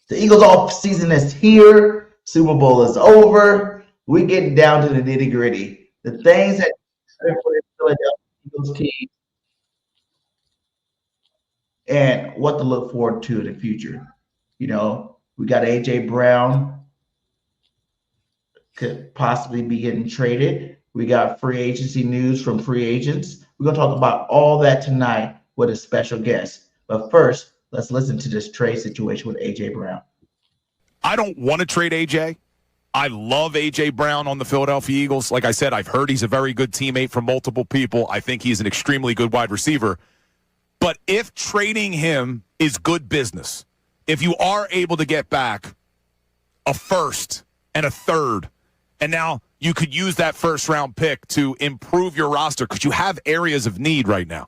The Eagles off season is here. Super Bowl is over. We're getting down to the nitty gritty. The things that for the Philadelphia Eagles team and what to look forward to in the future. We got AJ Brown could possibly be getting traded. We got free agency news from free agents. We're going to talk about all that tonight with a special guest. But first, let's listen to this trade situation with AJ Brown. I don't want to trade AJ. I love AJ Brown on the Philadelphia Eagles. Like I said, I've heard he's a very good teammate from multiple people. I think he's an extremely good wide receiver. But if trading him is good business, if you are able to get back a first and a third, and now you could use that first-round pick to improve your roster because you have areas of need right now.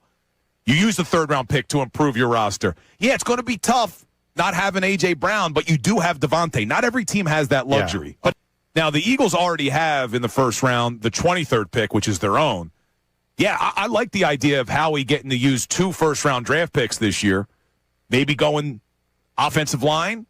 You use the third-round pick to improve your roster. Yeah, it's going to be tough not having A.J. Brown, but you do have Devontae. Not every team has that luxury. Yeah. But now the Eagles already have in the first round the 23rd pick, which is their own. Yeah, I like the idea of Howie getting to use 2 first-round draft picks this year, maybe going offensive line.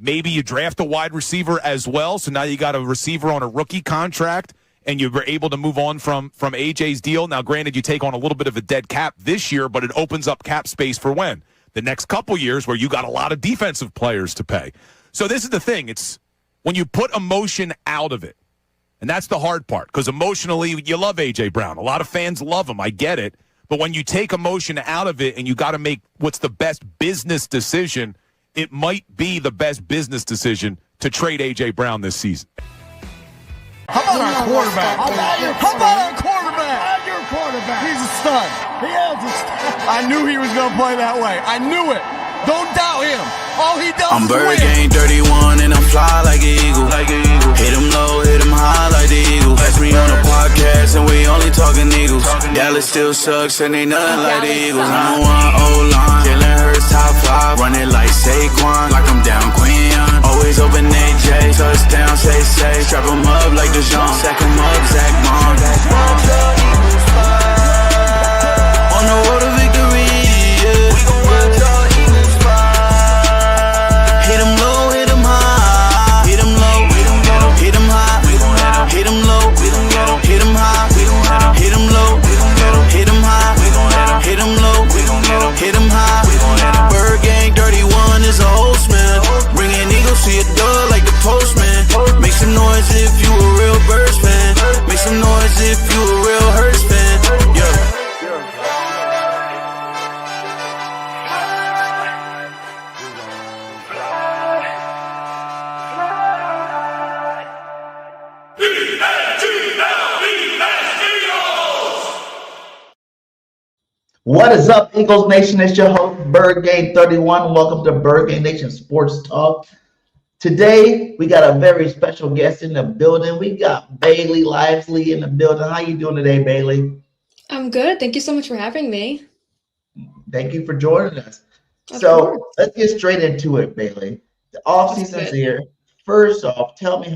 Maybe you draft a wide receiver as well, so now you got a receiver on a rookie contract, and you were able to move on from AJ's deal. Now, granted, you take on a little bit of a dead cap this year, but it opens up cap space for when? The next couple years where you got a lot of defensive players to pay. So this is the thing. It's when you put emotion out of it, and that's the hard part, because emotionally, you love A.J. Brown. A lot of fans love him. I get it. But when you take emotion out of it and you got to make what's the best business decision, it might be the best business decision to trade A.J. Brown this season. How about our quarterback? How about our quarterback? Your quarterback. He's a stud. He is a stud. I knew he was going to play that way. I knew it. Don't doubt him. All he does I'm is Birdgang 31 and I'm fly like an eagle. Hit him low, hit him high like the Eagles. Catch me on a podcast and we only talking Eagles. Dallas still sucks and ain't nothing like the Eagles. I'm one O-line, Jalen Hurts top 5. Run it like Saquon, like I'm down Queen. Always open AJ, touchdown, say. Strap him up like DeJohn, sack him up, Zach Bond. On the road to victory, yeah. We gon' watch your Eagles fly. Hit him low, hit him high. Hit him low, hit him low, hit him high. We gon' hit him low, we gon' hit him high. We gon' hit him low, we gon' hit him high. We gon' hit him low, we gon' hit him high. Birdgang 31 is a host, man. Bringing Eagles to your door like the postman. Make some noise if you a real Birds fan. Make some noise if you a real Hurts fan. Yeah. What is up, Eagles Nation? It's your host, Birdgang 31. Welcome to Birdgang Nation Sports Talk. Today, we got a very special guest in the building. We got Bailey Livezey in the building. How you doing today, Bailey? I'm good. Thank you so much for having me. Thank you for joining us. Of So course. let's get straight into it, Bailey. The offseason's here. First off, tell me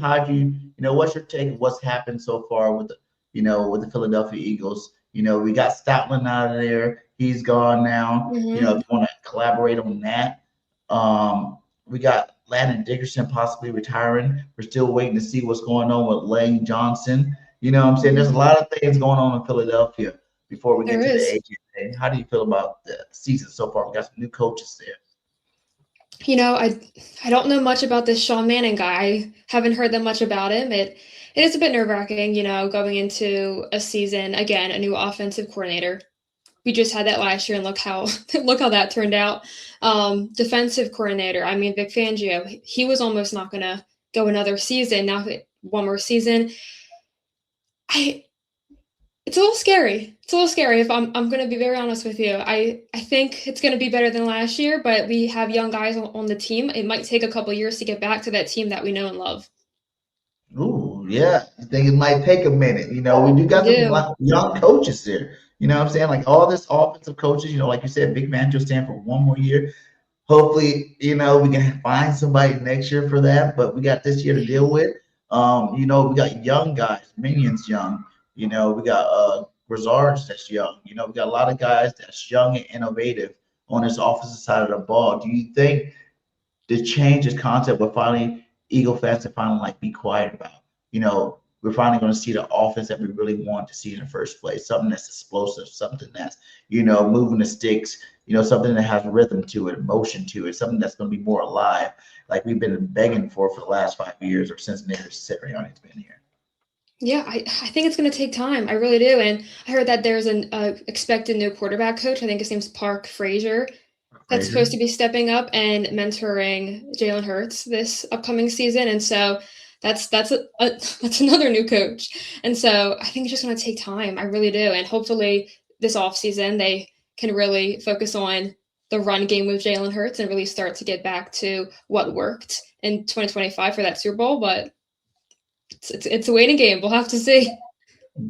what's your take of what's happened so far with the Philadelphia Eagles. We got Stoutland out of there. He's gone now. Mhm. If you want to collaborate on that. We got Landon Dickerson possibly retiring. We're still waiting to see what's going on with Lane Johnson. You know what I'm saying? There's a lot of things going on in Philadelphia before we get There to is. the AJ thing. How do you feel about the season so far? We got some new coaches there. I don't know much about this Sean Manning guy. I haven't heard that much about him. It is a bit nerve-wracking, going into a season, again, a new offensive coordinator. We just had that last year, and look how that turned out. Defensive coordinator, Vic Fangio, he was almost not going to go another season. Now one more season. It's a little scary. It's a little scary if I'm going to be very honest with you. I think it's going to be better than last year, but we have young guys on the team. It might take a couple years to get back to that team that we know and love. Ooh, yeah. I think it might take a minute. We do got some young coaches there. You know what I'm saying? Like all this offensive coaches, like you said, Big Fangio staying for one more year. Hopefully, we can find somebody next year for that. But we got this year to deal with. We got young guys, Minion's young. We got Grizzards that's young. We got a lot of guys that's young and innovative on this offensive side of the ball. Do you think to change this concept. We're finally Eagle fans to finally like be quiet about. We're finally going to see the offense that we really want to see in the first place. Something that's explosive, something that's moving the sticks. Something that has rhythm to it, motion to it, something that's going to be more alive, like we've been begging for the last 5 years or since Nick Sirianni's been here. Yeah, I think it's going to take time. I really do. And I heard that there's an expected new quarterback coach. I think his name's Park Frazier. That's supposed to be stepping up and mentoring Jalen Hurts this upcoming season. And so that's another new coach. And so I think it's just going to take time. I really do. And hopefully this offseason they can really focus on the run game with Jalen Hurts and really start to get back to what worked in 2025 for that Super Bowl. But it's a waiting game. We'll have to see.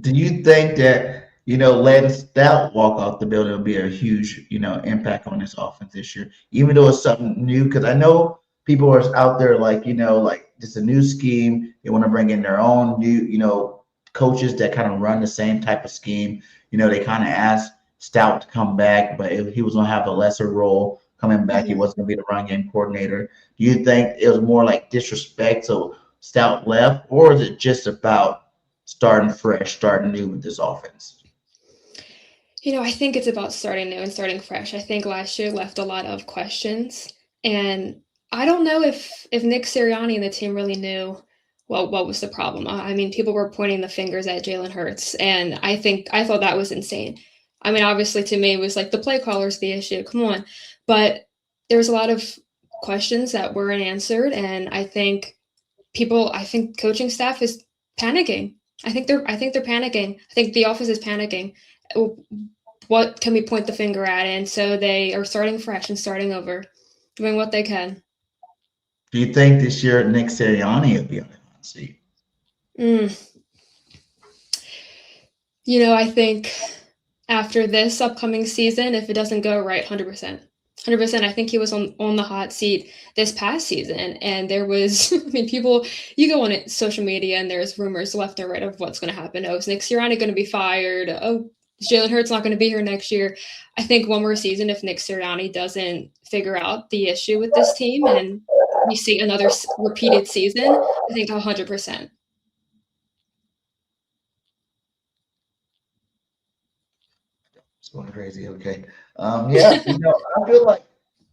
Do you think that, letting Stout walk off the building will be a huge, impact on this offense this year, even though it's something new? Because I know people are out there like, like it's a new scheme. They want to bring in their own new, coaches that kind of run the same type of scheme. They kind of asked Stout to come back, but he was going to have a lesser role coming back. He wasn't going to be the run game coordinator. Do you think it was more like disrespect? So Stout left, or is it just about starting fresh, starting new with this offense? I think it's about starting new and starting fresh. I think last year left a lot of questions, and I don't know if Nick Sirianni and the team really knew what was the problem. I mean, people were pointing the fingers at Jalen Hurts, and I thought that was insane. I mean, obviously to me it was like the play caller's the issue. Come on, but there was a lot of questions that weren't answered, and I think coaching staff is panicking. I think they're panicking. I think the office is panicking. What can we point the finger at? And so they are starting fresh and starting over, doing what they can. Do you think this year Nick Sirianni will be on the hot seat? I think after this upcoming season, if it doesn't go right, 100%. 100%. I think he was on the hot seat this past season. And there was, people, you go on social media and there's rumors left and right of what's going to happen. Oh, is Nick Sirianni going to be fired? Oh, is Jalen Hurts not going to be here next year? I think one more season, if Nick Sirianni doesn't figure out the issue with this team and we see another repeated season, I think 100%. It's going crazy. Okay. Yeah, I feel like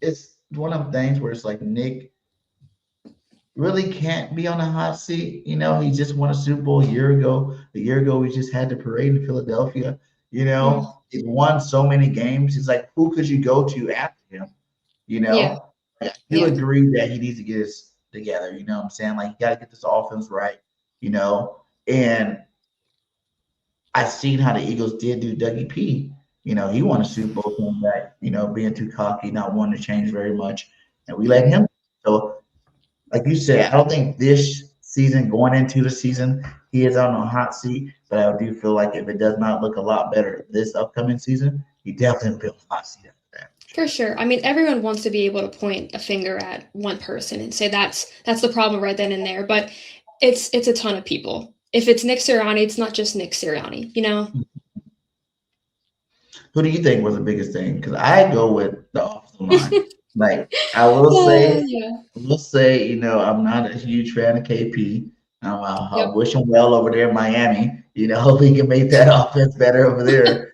it's one of the things where it's like Nick really can't be on a hot seat. He just won a Super Bowl a year ago. A year ago, we just had the parade in Philadelphia. He won so many games. It's like, who could you go to after him? Yeah. I do agree that he needs to get his together. You know what I'm saying? Like, you got to get this offense right, and I've seen how the Eagles did do Dougie P. He won a Super Bowl coming back, being too cocky, not wanting to change very much. And we let him. So, like you said, I don't think this season, going into the season, he is on a hot seat. But I do feel like if it does not look a lot better this upcoming season, he definitely will be on a hot seat after that. For sure. I mean, everyone wants to be able to point a finger at one person and say that's the problem right then and there. But it's a ton of people. If it's Nick Sirianni, it's not just Nick Sirianni, Who do you think was the biggest thing? Because I go with the offensive line. Like, I will say, I'm not a huge fan of KP. I wish him well over there in Miami. Hope he can make that offense better over there.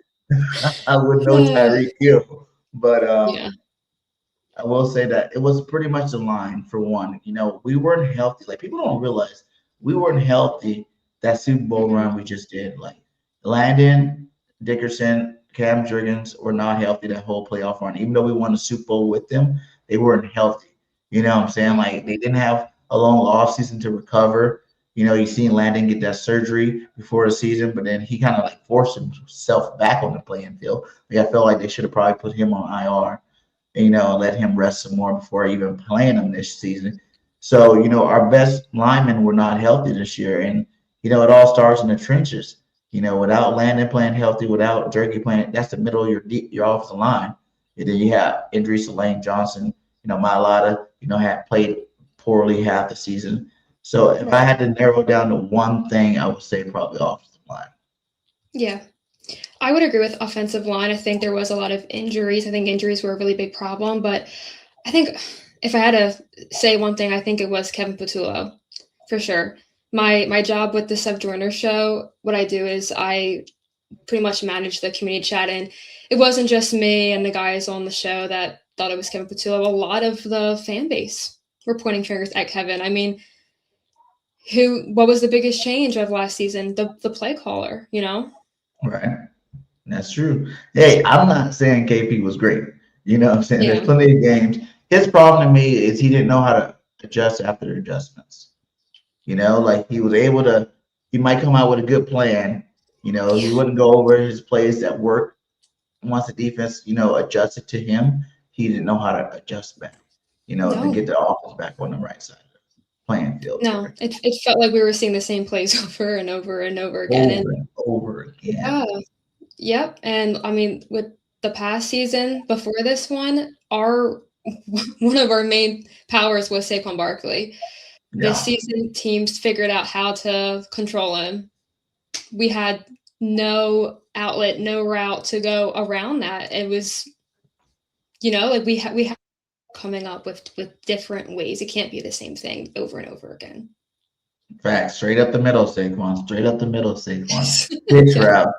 I would know Tyreek Hill. But I will say that it was pretty much the line for one. We weren't healthy. Like, people don't realize we weren't healthy that Super Bowl run we just did. Like, Landon Dickerson, Cam Jurgens were not healthy that whole playoff run. Even though we won the Super Bowl with them, they weren't healthy. You know what I'm saying? Like, they didn't have a long offseason to recover. You seen Landon get that surgery before the season, but then he kind of like forced himself back on the playing field. Like, I felt like they should have probably put him on IR, and let him rest some more before even playing him this season. So, our best linemen were not healthy this year, and it all starts in the trenches. Without Landon playing healthy, without Jerky playing, that's the middle of your offensive line. And then you have injuries to Lane Johnson. Mailata, had played poorly half the season. So if I had to narrow down to one thing, I would say probably offensive line. Yeah, I would agree with offensive line. I think there was a lot of injuries. I think injuries were a really big problem, but I think if I had to say one thing, I think it was Kevin Patullo, for sure. My job with the Seth Joyner Show, what I do is I pretty much manage the community chat, and it wasn't just me and the guys on the show that thought it was Kevin Patullo. A lot of the fan base were pointing fingers at Kevin. I mean, what was the biggest change of last season? The play caller, you know? Right. That's true. Hey, I'm not saying KP was great. You know what I'm saying? Yeah. There's plenty of games. His problem to me is he didn't know how to adjust after adjustments. You know, like he was able to, he might come out with a good plan. You know, he wouldn't go over his plays that work. Once the defense, adjusted to him, he didn't know how to adjust back, to get the offense back on the right side of the playing field. No, it felt like we were seeing the same plays over and over and over again. Over again. Yeah. Yep. And I mean, with the past season before this one, one of our main powers was Saquon Barkley. Yeah. This season, teams figured out how to control him. We had no outlet, no route to go around that. It was, like we have coming up with different ways. It can't be the same thing over and over again. Facts. Straight up the middle, Saquon. Straight up the middle, Saquon. Hitch route.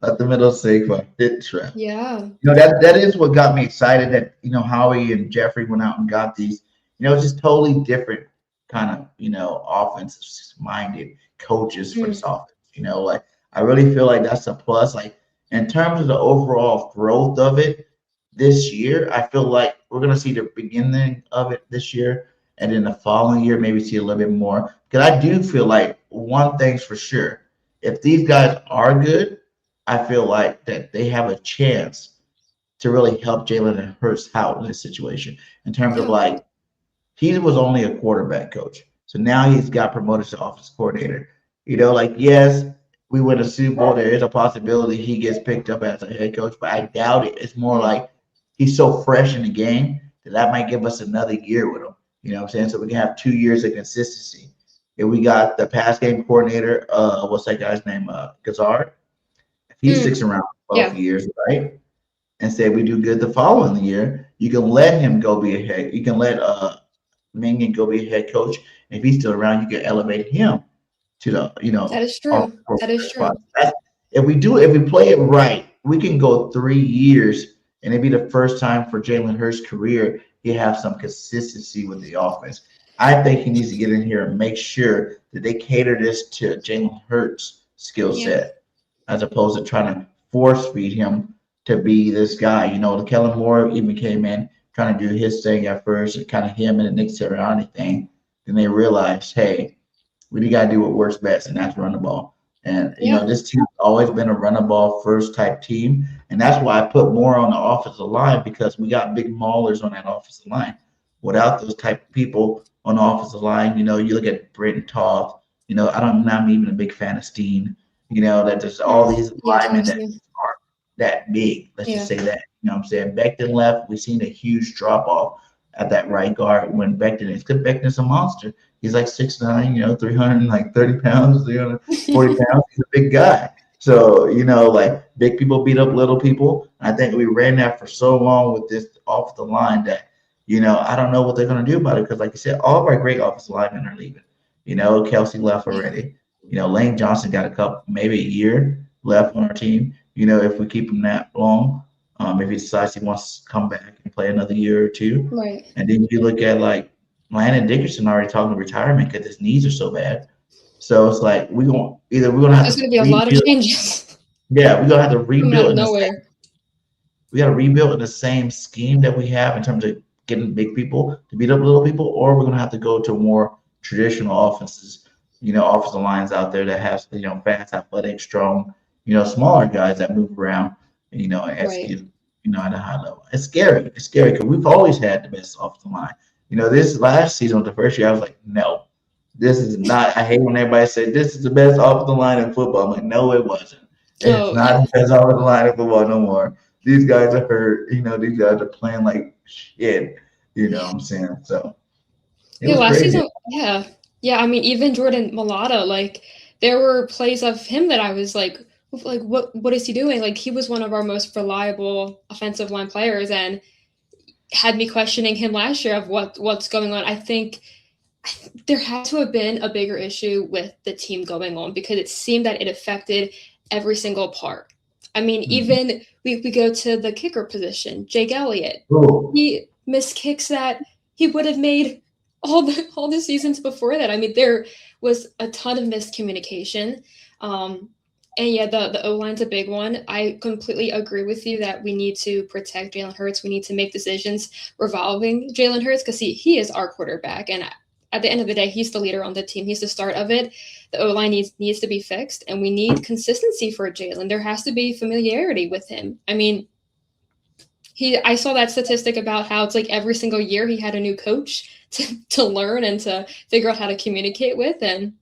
Up the middle, Saquon. Hitch route. Yeah. That is what got me excited that, Howie and Jeffrey went out and got these. It's just totally different kind of, offensive-minded coaches for this offense. Like I really feel like that's a plus. Like in terms of the overall growth of it this year, I feel like we're gonna see the beginning of it this year, and then the following year maybe see a little bit more. Because I do feel like one thing's for sure: if these guys are good, I feel like that they have a chance to really help Jalen Hurts out in this situation. In terms of like, he was only a quarterback coach, so now he's got promoted to offensive coordinator. Yes, we win a Super Bowl. There is a possibility he gets picked up as a head coach, but I doubt it. It's more like he's so fresh in the game that might give us another year with him. You know what I'm saying? So we can have 2 years of consistency. If we got the pass game coordinator, what's that guy's name? Gazard. If he sticks around 12 years, right? And say we do good the following year, you can let him go be a head. You can let Minion go be a head coach. And if he's still around, you can elevate him to the, that is true. That is true. If we play it right, we can go 3 years, and it'd be the first time for Jalen Hurts' career he have some consistency with the offense. I think he needs to get in here and make sure that they cater this to Jalen Hurts' skill set, as opposed to trying to force feed him to be this guy. The Kellen Moore even came in trying to do his thing at first, and kind of him and the Nick Sirianni thing. Then they realized, hey, we got to do what works best, and that's run the ball. And, this team's always been a run the ball first type team. And that's why I put more on the offensive line, because we got big maulers on that offensive line. Without those type of people on the offensive line, you look at Britton Toth, I'm not even a big fan of Steen, that there's all these linemen that aren't that big. Let's just say that, what I'm saying? Becton left. We've seen a huge drop off at that right guard when Becton is. Because Becton's a monster. He's like 6'9", 330 pounds, 340 pounds. He's a big guy. So, like big people beat up little people. I think we ran that for so long with this off the line that, I don't know what they're going to do about it. Because like you said, all of our great offensive linemen are leaving. Kelsey left already. Lane Johnson got maybe a year left on our team. If we keep him that long, if he decides he wants to come back and play another year or two. Right. And then you look at like Landon Dickerson already talking retirement because his knees are so bad. So it's like we're gonna have There's gonna be a lot of changes. Yeah, we're gonna have to rebuild. We got to rebuild in the same scheme that we have in terms of getting big people to beat up little people, or we're gonna have to go to more traditional offenses. Offensive lines out there that has fast, athletic, strong, smaller guys that move around, and execute, at a high level. It's scary. It's scary because we've always had the best offensive line. This last season, the first year, I was like, no, this is not. I hate when everybody says this is the best offensive line in football. I'm like, no, it wasn't. It's not the best offensive line in football no more. These guys are hurt. These guys are playing like shit. What I'm saying? So last season, yeah. I mean, even Jordan Mailata, like there were plays of him that I was like what is he doing? Like he was one of our most reliable offensive line players, and had me questioning him last year of what's going on. I think there had to have been a bigger issue with the team going on, because it seemed that it affected every single part. I mean, even we go to the kicker position, Jake Elliott. Ooh. He missed kicks that he would have made all the seasons before that. I mean, there was a ton of miscommunication. And yeah, the O-line's a big one. I completely agree with you that we need to protect Jalen Hurts. We need to make decisions revolving Jalen Hurts, because he is our quarterback. And at the end of the day, he's the leader on the team. He's the start of it. The O-line needs to be fixed, and we need consistency for Jalen. There has to be familiarity with him. I mean, I saw that statistic about how it's like every single year he had a new coach to learn and to figure out how to communicate with, and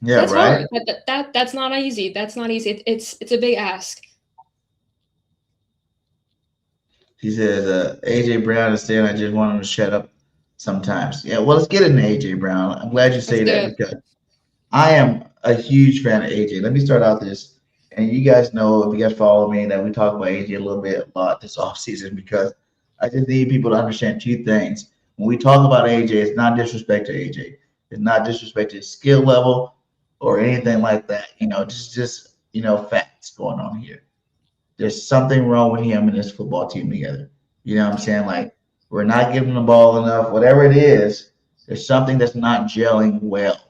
yeah, that's right. hard. That's not easy. That's not easy. It's a big ask. He says, AJ Brown is saying I just want him to shut up sometimes. Yeah, well, let's get into AJ Brown. I'm glad you say that, because I am a huge fan of AJ. Let me start out this, and you guys know, if you guys follow me, that we talk about AJ a lot this offseason, because I just need people to understand two things. When we talk about AJ, it's not disrespect to AJ. It's not disrespect to his skill level or anything like that. Just facts going on here. There's something wrong with him and his football team together. You know what I'm saying? Like, we're not giving the ball enough. Whatever it is, there's something that's not gelling well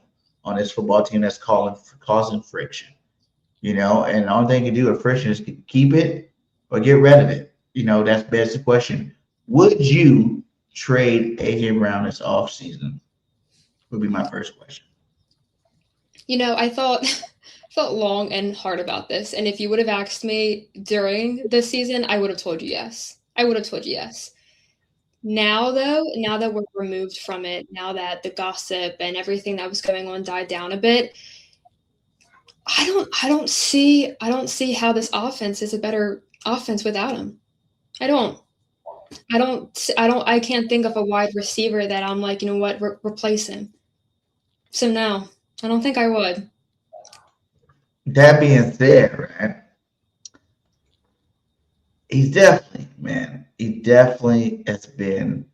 on this football team that's causing friction. And the only thing you can do with friction is keep it or get rid of it. That's the question. Would you trade AJ Brown this offseason? Would be my first question. I thought long and hard about this, and if you would have asked me during the season, I would have told you yes. Now, though, now that we're removed from it, now that the gossip and everything that was going on died down a bit, I don't see how this offense is a better offense without him. I can't think of a wide receiver that I'm like, replace him. So no, I don't think I would. That being said, right, he definitely has been,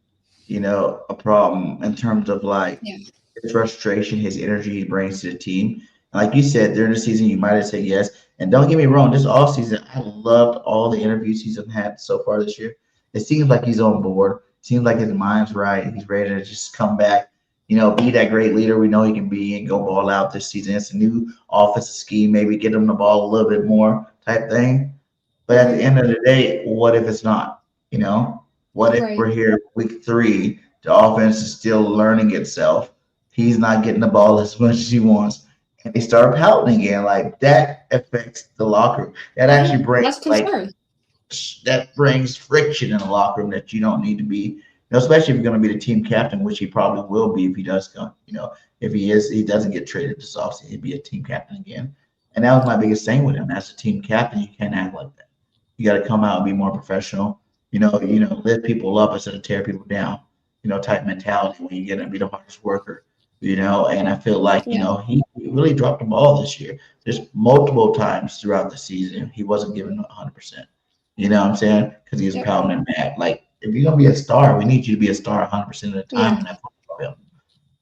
a problem in terms of his frustration, his energy he brings to the team. Like you said, during the season, you might have said yes. And don't get me wrong, this offseason, I loved all the interviews he's had so far this year. It seems like he's on board. It seems like his mind's right. He's ready to just come back, be that great leader we know he can be and go ball out this season. It's a new offensive scheme, maybe get him the ball a little bit more type thing. But at the end of the day, what if it's not? What if we're here week 3, the offense is still learning itself. He's not getting the ball as much as he wants. And they start pouting again. Like, that affects the locker room. That actually brings that brings friction in the locker room that you don't need to be, especially if you're going to be the team captain, which he probably will be if he does come. If he doesn't get traded this offseason, he'd be a team captain again. And that was my biggest thing with him. As a team captain, you can't act like that. You got to come out and be more professional. Lift people up instead of tear people down. Type mentality when you get to be the hardest worker. And I feel like, he really dropped the ball this year. There's multiple times throughout the season he wasn't giving 100%. You know what I'm saying? Because he was pouting and mad. Like, if you're going to be a star, we need you to be a star 100% of the time in that football field.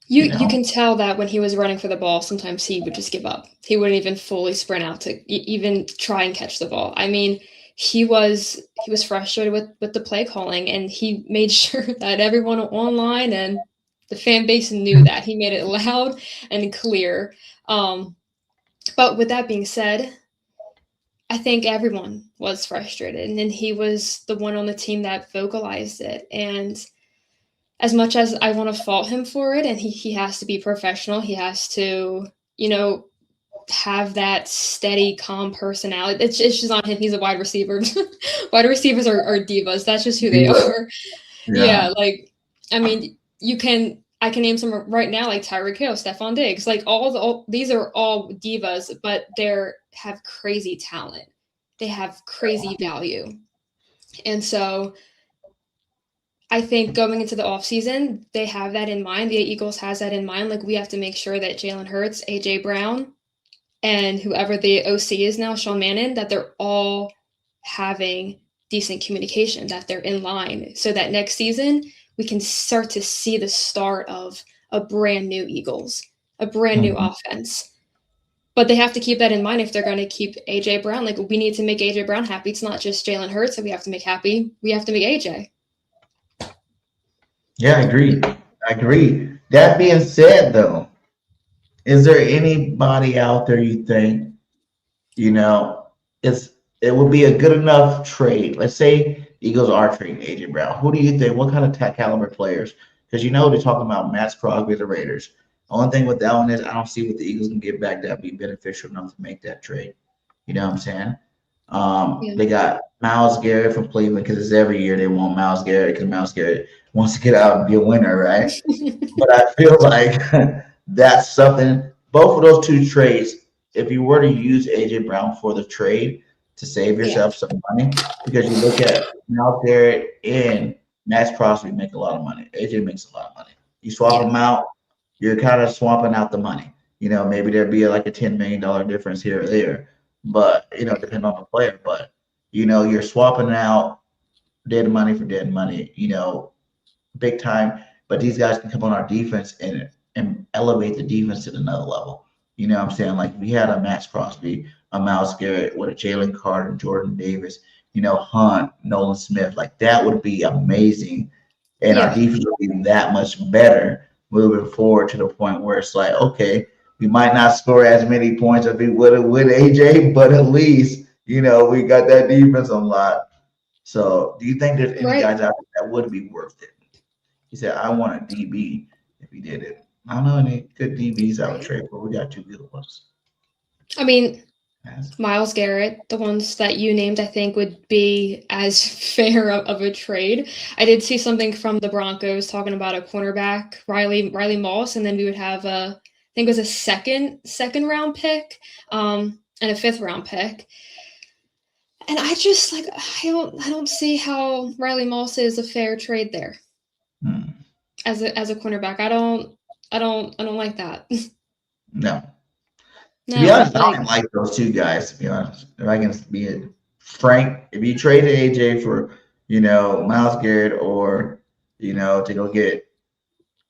You can tell that when he was running for the ball, sometimes he would just give up. He wouldn't even fully sprint out to even try and catch the ball. I mean, he was frustrated with the play calling, and he made sure that everyone online and the fan base knew that. He made it loud and clear. But with that being said, I think everyone was frustrated, and then he was the one on the team that vocalized it. And as much as I want to fault him for it, and he has to be professional, he has to, have that steady, calm personality. It's just on him. He's a wide receiver. Wide receivers are divas. That's just who they are. Yeah. I mean, I can name some right now, like Tyreek Hill, Stephon Diggs, like these are all divas, but have crazy talent. They have crazy value. And so I think going into the offseason, they have that in mind. The Eagles has that in mind. Like, we have to make sure that Jalen Hurts, AJ Brown, and whoever the OC is now, Sean Mannon, that they're all having decent communication, that they're in line, so that next season we can start to see the start of a brand new Eagles, a brand new offense. But they have to keep that in mind if they're going to keep A.J. Brown. Like, we need to make A.J. Brown happy. It's not just Jalen Hurts that we have to make happy. We have to make A.J. Yeah, I agree. That being said, though, is there anybody out there you think, it would be a good enough trade? Let's say Eagles are trading A.J. Brown. Who do you think? What kind of caliber players? Because they're talking about Max Crosby, the Raiders. The only thing with that one is I don't see what the Eagles can get back that would be beneficial enough to make that trade. You know what I'm saying? They got Myles Garrett from Cleveland because it's every year they want Myles Garrett because Myles Garrett wants to get out and be a winner, right? But I feel like that's something. Both of those two trades, if you were to use A.J. Brown for the trade to save yourself some money, because you look at Myles Garrett and Max Crosby make a lot of money. A.J. makes a lot of money. You swap them out, you're kind of swapping out the money. Maybe there'd be like a $10 million difference here or there, but depending on the player. But you're swapping out dead money for dead money, big time. But these guys can come on our defense and elevate the defense to another level. You know what I'm saying? Like, we had a Max Crosby, a Myles Garrett, with a Jalen Carter, Jordan Davis, Hunt, Nolan Smith. Like, that would be amazing. And our defense would be that much better moving forward to the point where it's like, okay, we might not score as many points as we would with AJ, but at least, we got that defense on lock. So do you think there's any guys out there that would be worth it? He said, I want a DB if he did it. I don't know any good DBs I would trade for. We got two good ones. I mean, Myles Garrett, the ones that you named, I think would be as fair of a trade. I did see something from the Broncos talking about a cornerback, Riley Moss, and then we would have I think it was a second round pick, and a 5th round pick. And I just I don't see how Riley Moss is a fair trade there. As a cornerback, I don't like that. No. To be honest, I don't like those two guys, to be honest. If I can be frank, if you traded AJ for, Myles Garrett or, to go get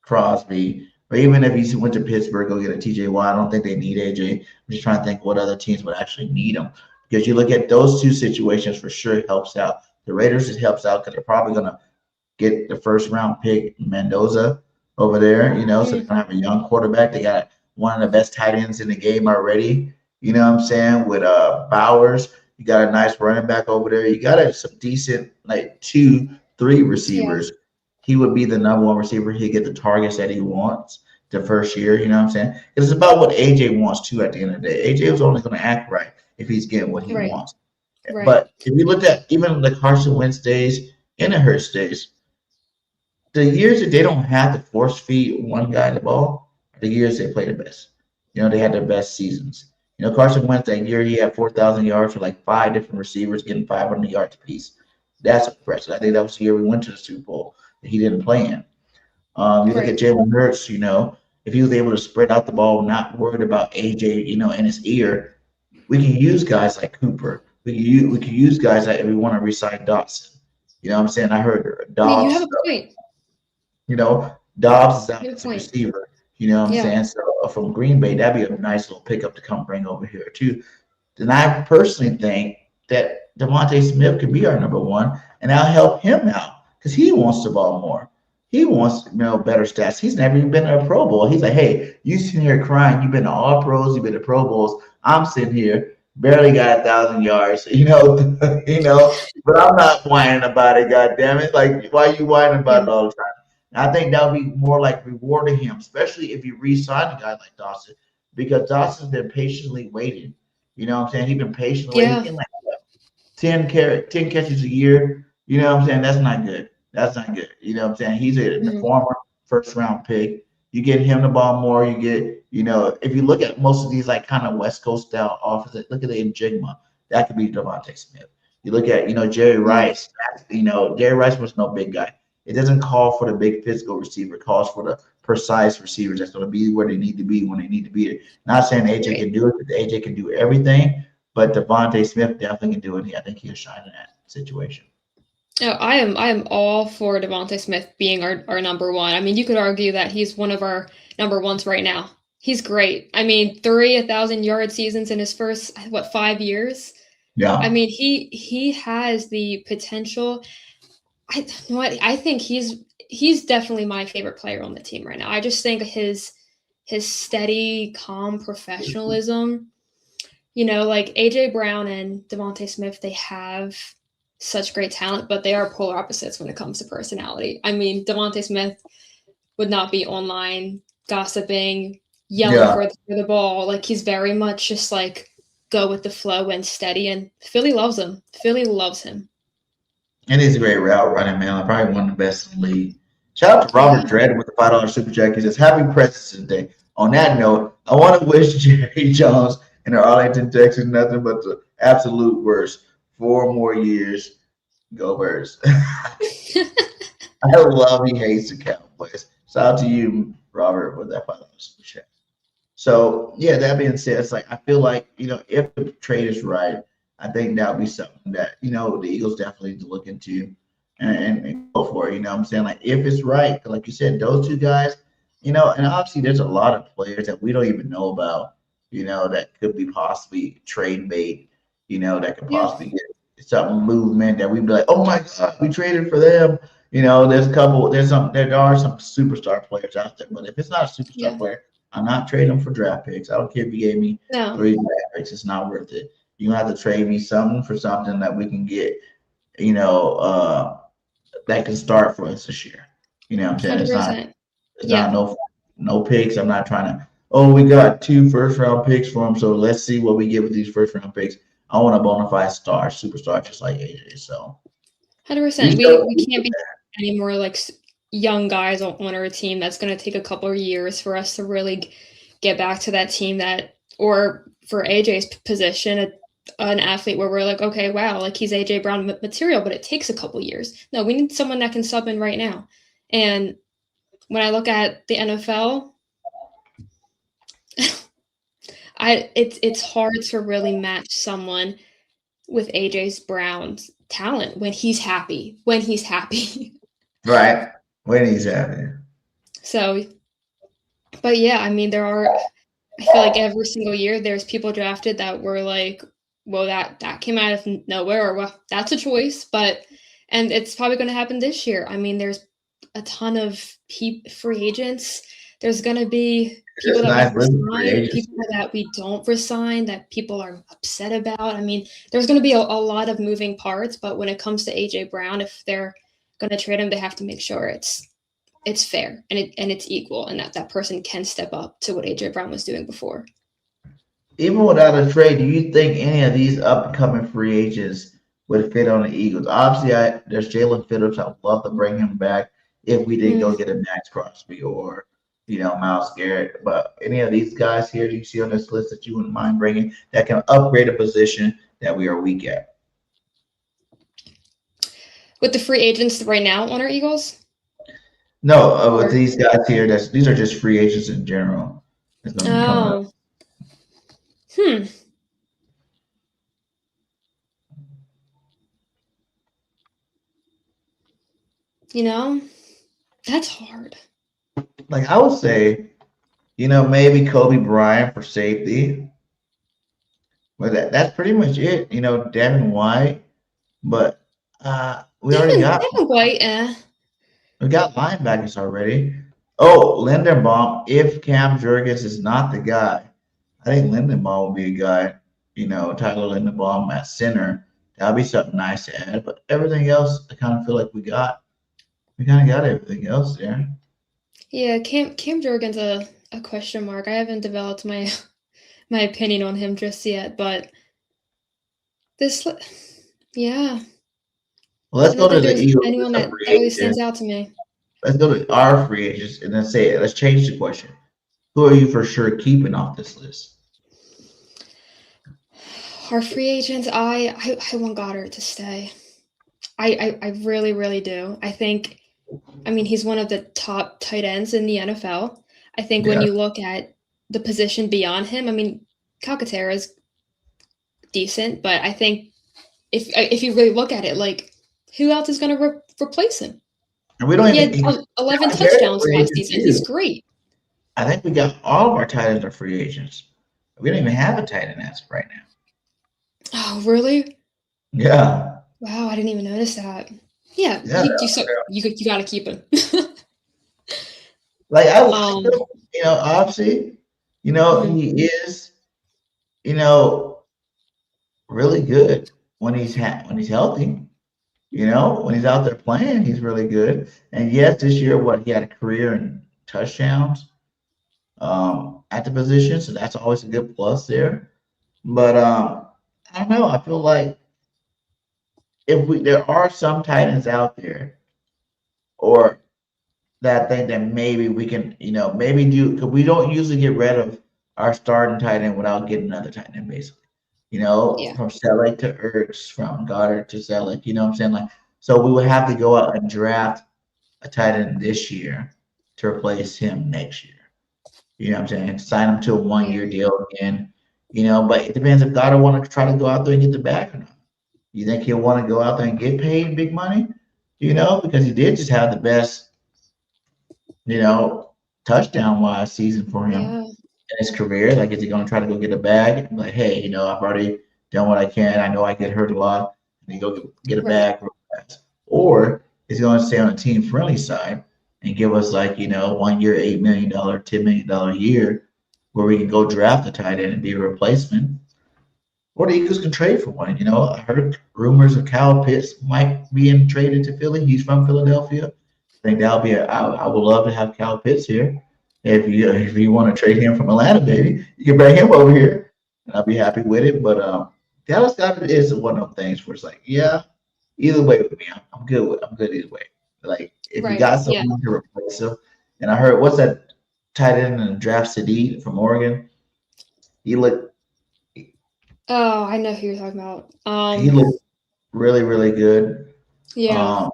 Crosby, or even if you went to Pittsburgh, go get a TJ Watt, I don't think they need AJ. I'm just trying to think what other teams would actually need him. Because you look at those two situations, for sure it helps out. The Raiders, it helps out because they're probably going to get the 1st round pick, Mendoza, over there, so they're going to have a young quarterback. They got one of the best tight ends in the game already, with Bowers. You got a nice running back over there. You got some decent, 2-3 receivers. Yeah. He would be the number 1 receiver. He'd get the targets that he wants the first year, It's about what AJ wants, too, at the end of the day. AJ was only going to act right if he's getting what he wants. Right. But if you look at even the Carson Wentz days and the Hurts days, the years that they don't have to force feed one guy the ball, the years they play the best. They had their best seasons. Carson Wentz, that year he had 4,000 yards for 5 different receivers getting 500 yards apiece. That's impressive. I think that was the year we went to the Super Bowl that he didn't play in. You look at Jalen Hurts, if he was able to spread out the ball, not worried about AJ, in his ear, we can use guys like Cooper. We can use guys like, if we want to re-sign Dotson. You know what I'm saying? I heard Dobbs. You have a point. Dobbs is out as a receiver. You know what I'm saying? So from Green Bay, that'd be a nice little pickup to come bring over here too. And I personally think that Devontae Smith could be our number 1, and I'll help him out because he wants the ball more. He wants better stats. He's never even been to a Pro Bowl. He's like, hey, you sitting here crying. You've been to all pros. You've been to Pro Bowls. I'm sitting here, barely got 1,000 yards. But I'm not whining about it. God damn it! Like, why are you whining about it all the time? I think that would be more like rewarding him, especially if you re-sign a guy like Dawson, because Dawson's been patiently waiting. You know what I'm saying? He's been patiently waiting. 10 catches a year. You know what I'm saying? That's not good. That's not good. You know what I'm saying? He's a former 1st round pick. You get him the ball more. You get, if you look at most of these kind of West Coast style offenses, look at the Njigma. That could be Devontae Smith. You look at, Jerry Rice. Jerry Rice was no big guy. It doesn't call for the big physical receiver. It calls for the precise receivers that's going to be where they need to be when they need to be. Not saying AJ can do it, because AJ can do everything, but Devontae Smith definitely can do it. I think he'll shine in that situation. Oh, I am all for Devontae Smith being our number one. I mean, you could argue that he's one of our number ones right now. He's great. I mean, 1,000-yard seasons in his first 5 years. I Yeah. mean, he has the potential. You know what? I think he's definitely my favorite player on the team right now. I just think his steady, calm professionalism. Like AJ Brown and Devontae Smith, they have such great talent, but they are polar opposites when it comes to personality. I mean, Devontae Smith would not be online gossiping, yelling Yeah. for the ball. Like, he's very much just like go with the flow and steady. And Philly loves him. Philly loves him. And he's a great route running, man. Probably one of the best in the league. Shout out to Robert Dredd with the $5 super chat. He says, Happy President's Day. On that note, I want to wish Jerry Jones and the Arlington Texans nothing but the absolute worst. 4 more years. Go Birds. I love he hates the Cowboys. Shout out to you, Robert, with that $5 super chat. So, yeah, that being said, it's like I feel like, if the trade is right, I think that would be something that, the Eagles definitely need to look into and go for it. You know what I'm saying? Like, if it's right, like you said, those two guys, and obviously there's a lot of players that we don't even know about, that could be possibly trade bait, that could possibly get some movement that we'd be like, oh my God, we traded for them. There are some superstar players out there, but if it's not a superstar player, I'm not trading them for draft picks. I don't care if you gave me 3 draft picks. It's not worth it. You're going to have to trade me something for something that we can get, that can start for us this year. You know what I'm saying? 100%. It's not no picks. I'm not trying to, we got 2 first-round picks for them, so let's see what we get with these first-round picks. I want a bona fide star, superstar, just like AJ. So 100%. We can't be any more like young guys on our team. That's going to take a couple of years for us to really get back to that team or for AJ's position, an athlete where we're like, okay, wow, like he's AJ Brown material, but it takes a couple of years. No, we need someone that can sub in right now. And when I look at the NFL, it's hard to really match someone with AJ Brown's talent when he's happy. Right. When he's happy. So, but yeah, I mean, I feel like every single year there's people drafted that were like, well, that came out of nowhere, or well, that's a choice, and it's probably going to happen this year. I mean, there's a ton of free agents. There's going to be people that we resign, people that we don't resign, that people are upset about. I mean, there's going to be a lot of moving parts, but when it comes to AJ Brown, if they're going to trade him, they have to make sure it's fair and it's equal, and that person can step up to what AJ Brown was doing before. Even without a trade, do you think any of these upcoming free agents would fit on the Eagles? Obviously, there's Jalen Phillips. I'd love to bring him back if we did go get a Max Crosby or, Myles Garrett. But any of these guys here, do you see on this list that you wouldn't mind bringing that can upgrade a position that we are weak at? With the free agents right now on our Eagles? No, with these guys here, these are just free agents in general. Oh. That's hard. Like I would say, maybe Kobe Bryant for safety. But that's pretty much it. Devin White. But we already got Devin White, We got linebackers already. Oh, Linderbaum. If Cam Jurgens is not the guy, I think Linderbaum will be a guy. Tyler Linderbaum at center. That'll be something nice to add. But everything else, I kind of feel like we kind of got everything else there. Yeah, Cam Jurgens a question mark. I haven't developed my opinion on him just yet, but yeah. Well, let's go to the Eagles. Anyone that really stands out to me. Let's go to our free agents and then say it. Let's change the question. Who are you for sure keeping off this list? Our free agents, I want Goddard to stay. I really, really do. I mean, he's one of the top tight ends in the NFL. I think when you look at the position beyond him, I mean, Calcaterra is decent, but I think if you really look at it, like who else is going to replace him? And we don't He even had 11 touchdowns last season. He's great. I think we got all of our tight ends are free agents. We don't even have a tight end as of right now. Oh, really? Yeah. Wow, I didn't even notice that. Yeah, you got to keep him. Like I like him, obviously, he is, really good when he's healthy. When he's out there playing, he's really good. And yes, this year, he had a career in touchdowns at the position, so that's always a good plus there. But I don't know. I feel like there are some tight ends out there, or that think that maybe we can, maybe do, because we don't usually get rid of our starting tight end without getting another tight end, basically. From Selleck to Ertz, from Goddard to Selleck, you know what I'm saying? Like, so we would have to go out and draft a tight end this year to replace him next year. You know what I'm saying? Sign him to a 1-year deal again. But it depends if Goddard want to try to go out there and get the bag or not. You think he'll want to go out there and get paid big money? Because he did just have the best, touchdown-wise season for him in his career. Like, is he going to try to go get a bag? Like, hey, I've already done what I can. I know I get hurt a lot. And he go get a bag real fast. Or is he going to stay on the team-friendly side and give us, like, 1 year, $8 million, $10 million a year, where we can go draft a tight end and be a replacement? Or the Eagles can trade for one. I heard rumors of Kyle Pitts might be traded to Philly. He's from Philadelphia. I think that'll be I would love to have Kyle Pitts here. If you want to trade him from Atlanta, baby, you can bring him over here, and I'll be happy with it. But Dallas Goedert is one of those things where it's like, yeah, either way with me, I'm good. I'm good either way. Like, if you got someone to replace him, and I heard, what's that tight end in the draft, Sadiq from Oregon? He looked. Oh, I know who you're talking about. He looked really, really good. Yeah.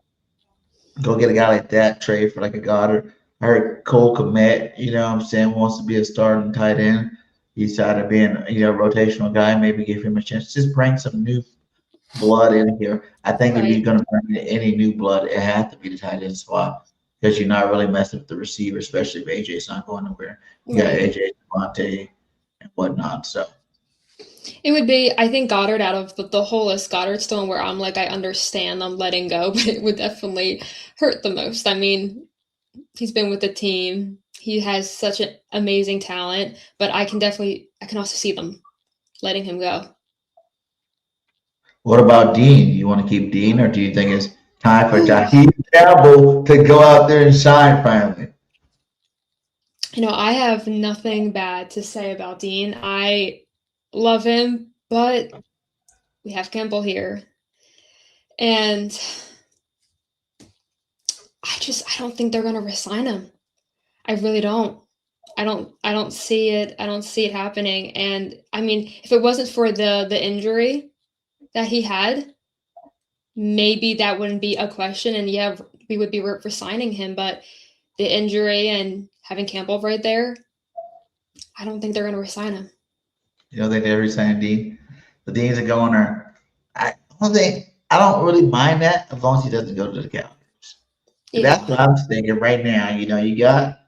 Go get a guy like that, trade for like a Goddard. I heard Cole Kmet, wants to be a starting tight end. He's tired of being, a rotational guy. Maybe give him a chance. Just bring some new blood in here. I think if you're going to bring in any new blood, it has to be the tight end spot, because you're not really messing with the receiver, especially if AJ's not going nowhere. You got AJ, Devontae, and whatnot. So it would be, I think Goddard, out of the whole list, Goddard's still where I'm like, I understand I'm letting go, but it would definitely hurt the most. I mean, he's been with the team. He has such an amazing talent, but I can also see them letting him go. What about Dean? You want to keep Dean, or do you think it's time for Jaheim Campbell to go out there and shine finally? I have nothing bad to say about Dean. I love him, but we have Campbell here. And I don't think they're going to resign him. I really don't. I don't see it. I don't see it happening. And I mean, if it wasn't for the injury that he had, maybe that wouldn't be a question. And we would be resigning him. But the injury and having Campbell right there, I don't think they're going to resign him. You don't think they're resigning Dean? The Dean's a goner. I don't really mind that as long as he doesn't go to the Cowboys. Yeah. That's what I'm thinking right now. You got,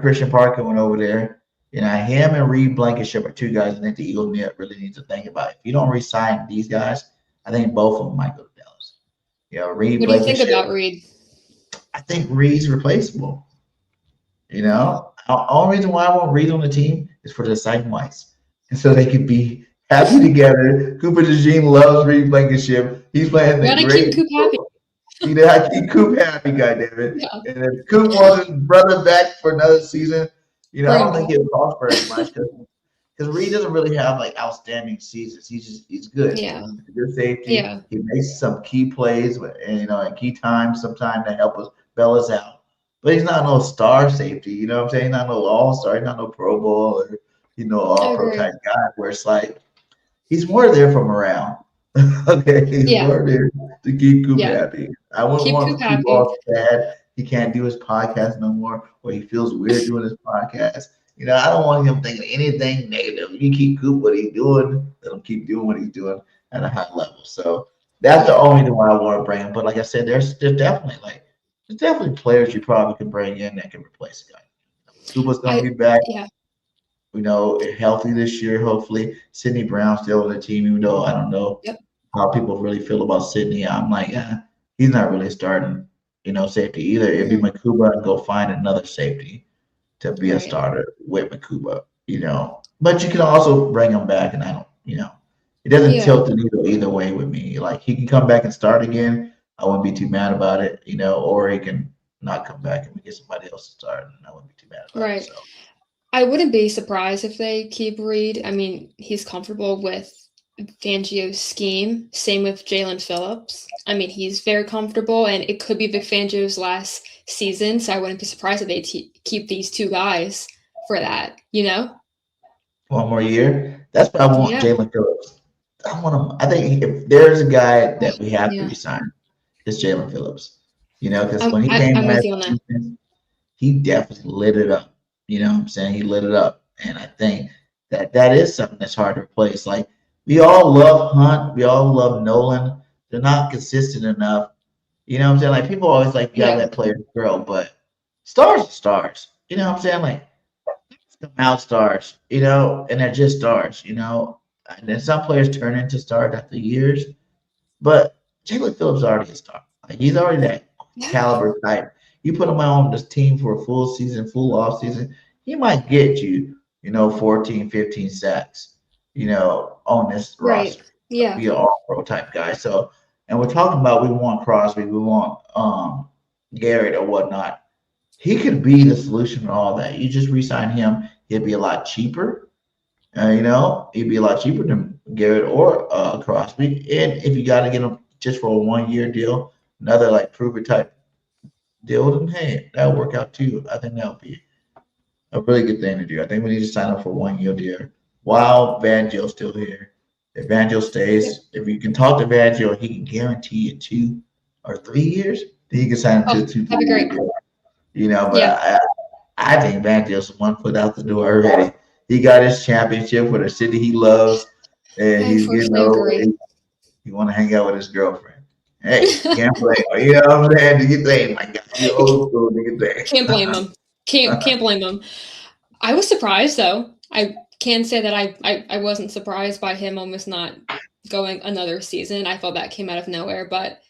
Christian Parker went over there. Him and Reed Blankenship are two guys I think the Eagles really need to think about. If you don't re-sign these guys, I think both of them might go to Dallas. Reed. What do you think about Reed? I think Reed's replaceable. The only reason why I want Reed on the team is for the sign-wise, and so they could be happy together. Cooper DeJean loves Reed Blankenship. He's playing the great. Keep Coop happy. I keep Coop happy, goddammit. Yeah. And if Coop wants his brother back for another season, I don't think he'll cost very much, because Reed doesn't really have like outstanding seasons. He's good. Yeah. He's a good safety. Yeah. He makes some key plays and at key times sometimes to help us bail us out. But he's not no star safety, you know what I'm saying? He's not no all-star, he's not no Pro Bowl or all-pro type guy, where it's like he's more there for morale. Okay, he's more there to keep Coop happy. I wouldn't want to keep all sad. He can't do his podcast no more, or he feels weird doing his podcast. I don't want him thinking anything negative. You keep Coop what he's doing, let him keep doing what he's doing at a high level. So That's the only reason why I want to bring him. But like I said, there's definitely players you probably can bring in that can replace a guy. Kuba's gonna I be back, yeah, healthy this year, hopefully. Sidney Brown's still on the team, even though I don't know yep, how people really feel about Sidney. I'm like, he's not really starting, safety either. It'd be mhm, Makuba and go find another safety to be a right, starter with Makuba. But you can also bring him back, and I don't, it doesn't yeah, tilt the needle either way with me. Like he can come back and start again. I wouldn't be too mad about it, or he can not come back and we get somebody else to start, and I wouldn't be too mad about it. right. So I wouldn't be surprised if they keep Reed. I mean, he's comfortable with Fangio's scheme. Same with Jalen Phillips. I mean, he's very comfortable, and it could be Vic Fangio's last season, so I wouldn't be surprised if they keep these two guys for that, you know? one more year. That's what I want, Yeah. Jalen Phillips. I want him. I think if there's a guy Oh, that we have to yeah. resign, it's Jalen Phillips. Because when he came I'm with last you on that. season, he definitely lit it up. You know what I'm saying? He lit it up. And I think that is something that's hard to replace. Like we all love Hunt, we all love Nolan. They're not consistent enough. You know what I'm saying? Like people always like, you gotta Yeah. let players grow, but stars are stars. You know what I'm saying? Like come out stars, and they're just stars. And then some players turn into stars after years, but Jalen Phillips is already a star. Like he's already that Yeah. caliber type. You put him on this team for a full season, full off season, he might get you, 14, 15 sacks, on this Right. roster. Yeah. Be an all pro type guy. So, and we're talking about we want Crosby, we want Garrett or whatnot. He could be the solution to all that. You just re-sign him, he'd be a lot cheaper. He'd be a lot cheaper than Garrett or Crosby. And if you got to get him just for a 1 year deal, another like prove it type deal, then hey, that'll work out too. I think that'll be a really good thing to do. I think we need to sign up for 1 year deal while Vangel's still here. If Vangel Yep. stays, if you can talk to Vangel, he can guarantee you 2 or 3 years. Then you can sign him to Oh, a 2 that'd be 3 year great. deal. But Yeah. I think Vangel's 1 foot out the door already. He got his championship with a city he loves, and I he's getting unfortunately old. agree. He want to hang out with his girlfriend. Hey, can't blame him. You know what I'm saying? Do you think, my God, you old school, do you think? Can't blame them. Can't blame them. I was surprised though. I can say that I wasn't surprised by him almost not going another season. I thought that came out of nowhere. But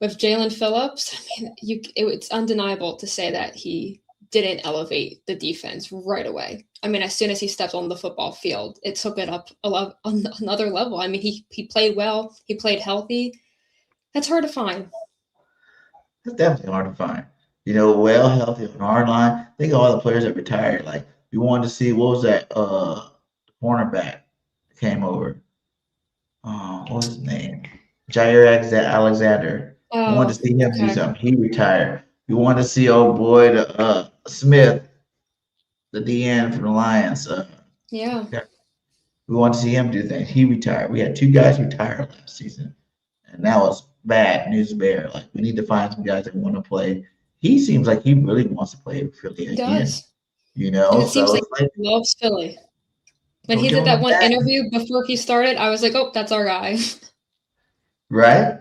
with Jalen Phillips, I mean, it's undeniable to say that he didn't elevate the defense right away. I mean, as soon as he stepped on the football field, it took it up another level. I mean, he played well. He played healthy. That's hard to find. It's definitely hard to find. Well healthy on our line. Think of all the players that retired. Like we wanted to see what was that cornerback that came over. What was his name? Jair Alexander. We wanted Oh, to see him do okay. something. He retired. We wanted to see old boy Smith, the DN from the Lions. Yeah. We wanted to see him do things. He retired. We had 2 guys retire last season, and that was bad news bear. Like we need to find some guys that want to play. He seems like he really wants to play Philly He again. does. And it seems So like it's like he loves Philly. When go he give did him a that one back, interview before he started, I was like, "Oh, that's our guy." right?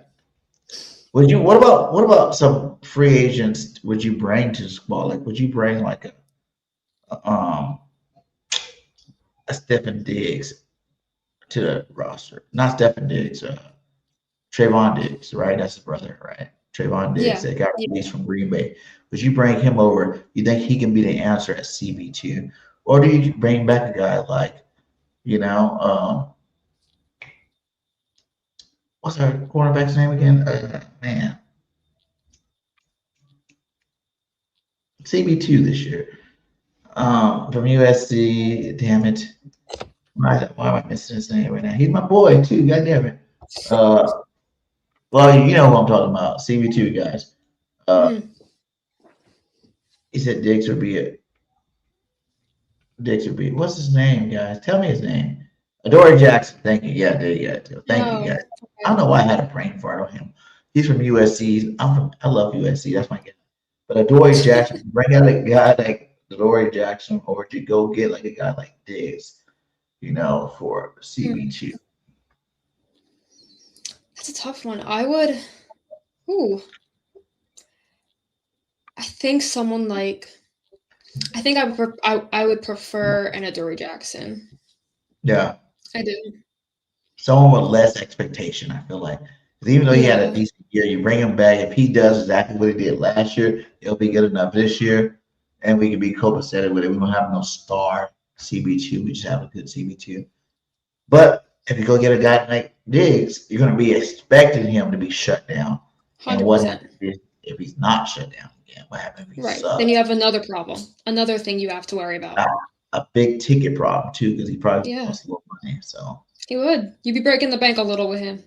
What about some free agents would you bring to the squad? Like would you bring like a Stephen Diggs to the roster? Not Stephen Diggs, Trayvon Diggs, right? That's his brother, right? Trayvon Diggs Yeah. that got Yeah. released from Green Bay. Would you bring him over? You think he can be the answer at CB2? Or do you bring back a guy like, you know, what's our cornerback's name again? Man, CB2 this year. From USC, damn it. Why am I missing his name right now? He's my boy too, god damn it. Well, you know who I'm talking about, CB2 guys. Mhm. He said Diggs would be it. Diggs would be. What's his name, guys? Tell me his name. Adoree Jackson. Thank you. Yeah, there you go. Thank you, Oh, guys. I don't know why I had a brain fart on him. He's from USC. I love USC. That's my guy. But Adoree Jackson, bring out a guy like Adoree Jackson, or to go get like a guy like Diggs, for hmm. CB2. That's a tough one. I think someone like, I would prefer an Adoree Jackson. Yeah. I do. Someone with less expectation, I feel like. 'Cause even though he had a decent year, you bring him back. If he does exactly what he did last year, it'll be good enough this year. And we can be copacetic with it. We don't have no star CB2. We just have a good CB2. But if you go get a guy like Diggs, you're going to be expecting him to be shut down. And what 100%. happens if he's not shut down again? What happens if he Right. sucks? Then you have another problem. Another thing you have to worry about. A big ticket problem, too, because he probably Yeah. costs a little money. So He would. You'd be breaking the bank a little with him.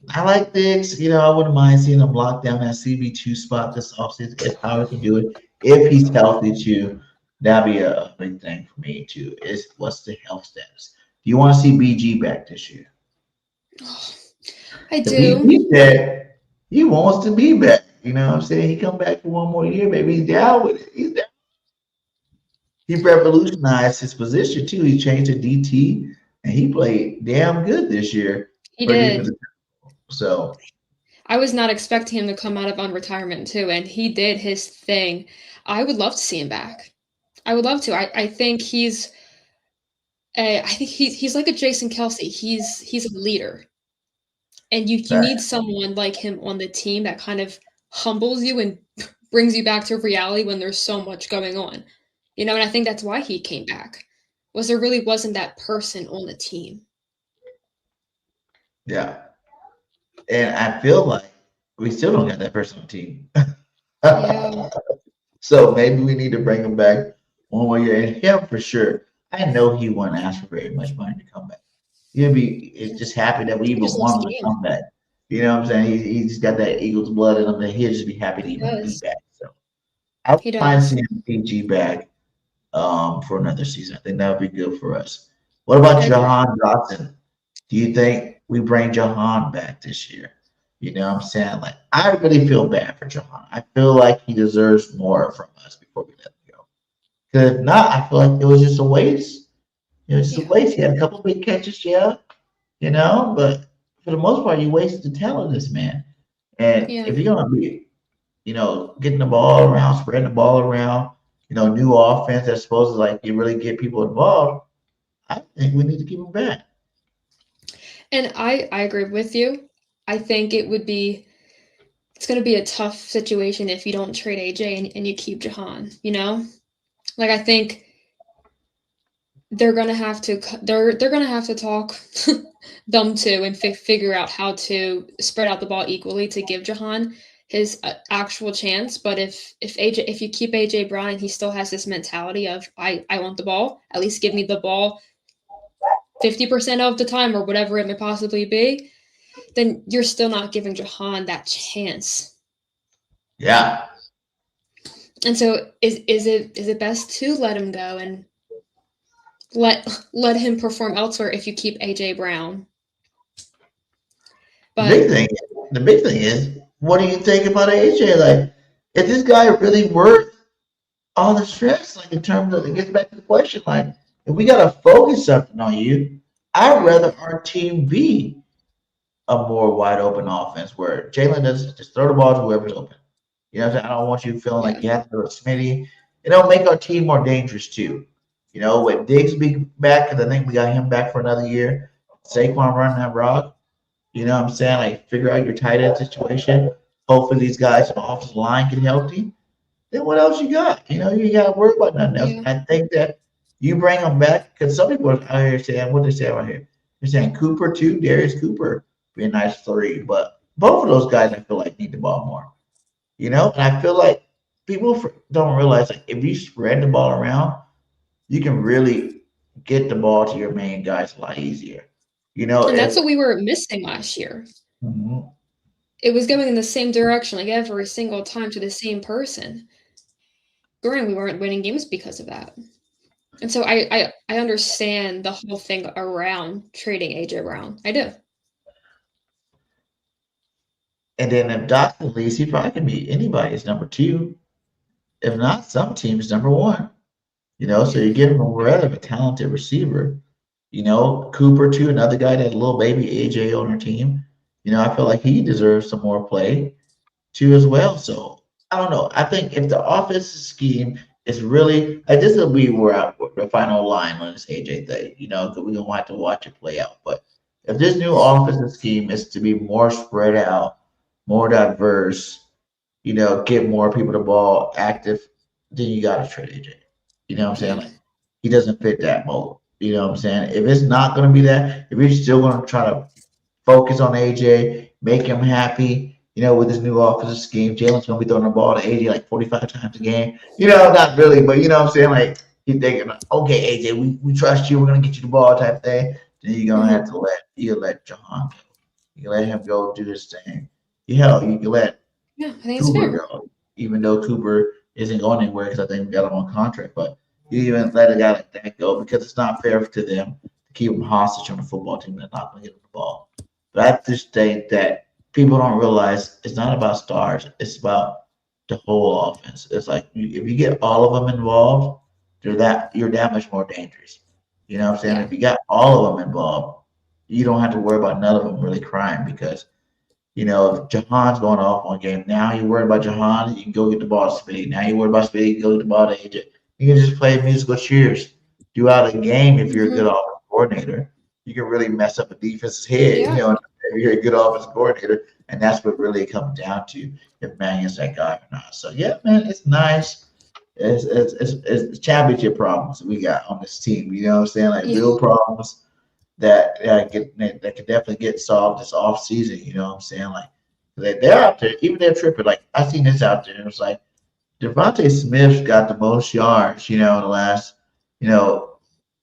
I like Diggs. You know, I wouldn't mind seeing him lock down that CB2 spot this offseason if Howard can do it. If he's healthy, too, that'd be a big thing for me, too. Is what's the health status? Do you want to see BG back this year? I If do. BG back, he wants to be back. You know what I'm saying? He come back for one more year. Maybe he's down with it. He's down. He revolutionized his position, too. He changed to DT, and he played damn good this year. He did. So I was not expecting him to come out of unretirement too, and he did his thing. I would love to see him back. I would love to. I think he's like a Jason Kelce. He's a leader, and you need someone like him on the team that kind of humbles you and brings you back to reality when there's so much going on. You know, and I think that's why he came back. Was there really wasn't that person on the team. Yeah. And I feel like we still don't got that person on the team. Yeah. So maybe we need to bring him back one more year. And him for sure. I know he wouldn't ask for very much money to come back. It's just happy that we even want him to come back. You know what I'm saying? He's just got that Eagles blood in him that he'll just be happy to even be back. So I would find seeing PG back for another season. I think that would be good for us. What about Jahan Dotson? Do you think we bring Jahan back this year? You know what I'm saying? Like, I really feel bad for Jahan. I feel like he deserves more from us before we let him go. Because if not, I feel like it was just a waste. It was just a waste. He had a couple of big catches, you know, but for the most part, you wasted the talent of this man. And if you're going to be, getting the ball around, spreading the ball around, new offense that's supposed to, like, you really get people involved, I think we need to keep him back. And I agree with you. I think it's going to be a tough situation if you don't trade AJ and you keep Jahan, Like, I think they're going to have to talk them too and figure out how to spread out the ball equally to give Jahan his actual chance. But if you keep AJ Brown and he still has this mentality of I want the ball, at least give me the ball 50% of the time or whatever it may possibly be, then you're still not giving Jahan that chance. Yeah. And so is it best to let him go and let him perform elsewhere if you keep AJ Brown? But the big thing is, what do you think about AJ? Like, is this guy really worth all the stress? Like, in terms of, it gets back to the question, like, if we got to focus something on you, I'd rather our team be a more wide open offense where Jalen does just throw the ball to whoever's open. You know what I'm saying? I don't want you feeling like you have to go to Smitty. It'll make our team more dangerous too. With Diggs be back, because I think we got him back for another year. Saquon running that rock. You know what I'm saying? Like, figure out your tight end situation. Hopefully these guys on the offensive line get healthy. Then what else you got? You got to worry about nothing else. Yeah. I think that you bring them back, because some people are out here saying, what they say right here? They're saying Cooper too, Darius Cooper be a nice 3. But both of those guys, I feel like, need the ball more. And I feel like people don't realize, like, if you spread the ball around, you can really get the ball to your main guys a lot easier. And that's what we were missing last year. Mm-hmm. It was going in the same direction, like every single time to the same person. Granted, we weren't winning games because of that. And so I understand the whole thing around trading AJ Brown. I do. And then if Dotson leaves, he probably can be anybody's number 2. If not, some team's number 1. So you give him a rather of a talented receiver. Cooper too, another guy that had a little baby AJ on our team. I feel like he deserves some more play too as well. So I don't know. I think if the offensive scheme is really like this will be where the final line on this AJ thing, because we're gonna have to watch it play out. But if this new offensive scheme is to be more spread out, more diverse, get more people the ball active, then you gotta trade AJ. You know what I'm saying? Yeah. Like he doesn't fit that mold. You know what I'm saying? If it's not gonna be that, if you're still gonna try to focus on AJ, make him happy. With this new offensive scheme, Jalen's gonna be throwing the ball to AJ like 45 times a game. Not really, but you know what I'm saying? Like he's thinking, okay, AJ, we trust you, we're gonna get you the ball type thing. Then you're gonna have to let Jahan go. You let him go do his thing. Hell, you can let Yeah, I think it's Cooper fair. go, even though Cooper isn't going anywhere because I think we got him on contract. But you even let a guy like that go because it's not fair to them to keep him hostage on the football team. They're not going to get him the ball. But I just think that people don't realize it's not about stars. It's about the whole offense. It's like if you get all of them involved, you're that much more dangerous. You know what I'm saying? Yeah. If you got all of them involved, you don't have to worry about none of them really crying because if Jahan's going off one game, now you worry about Jahan, you can go get the ball to Speed. Now you worry about Speed, you go get the ball to AJ. You can just play musical cheers throughout a game if you're a good offensive coordinator. You can really mess up a defense's head, Yeah. if you're a good offensive coordinator. And that's what really comes down to if Manning's that guy or not. So, yeah, man, it's nice. It's championship problems we got on this team. You know what I'm saying? Like Yeah. real problems that that can definitely get solved this off season. You know what I'm saying? Like they're out there, even they're tripping. Like I seen this out there. It was like Devontae Smith's got the most yards, in the last,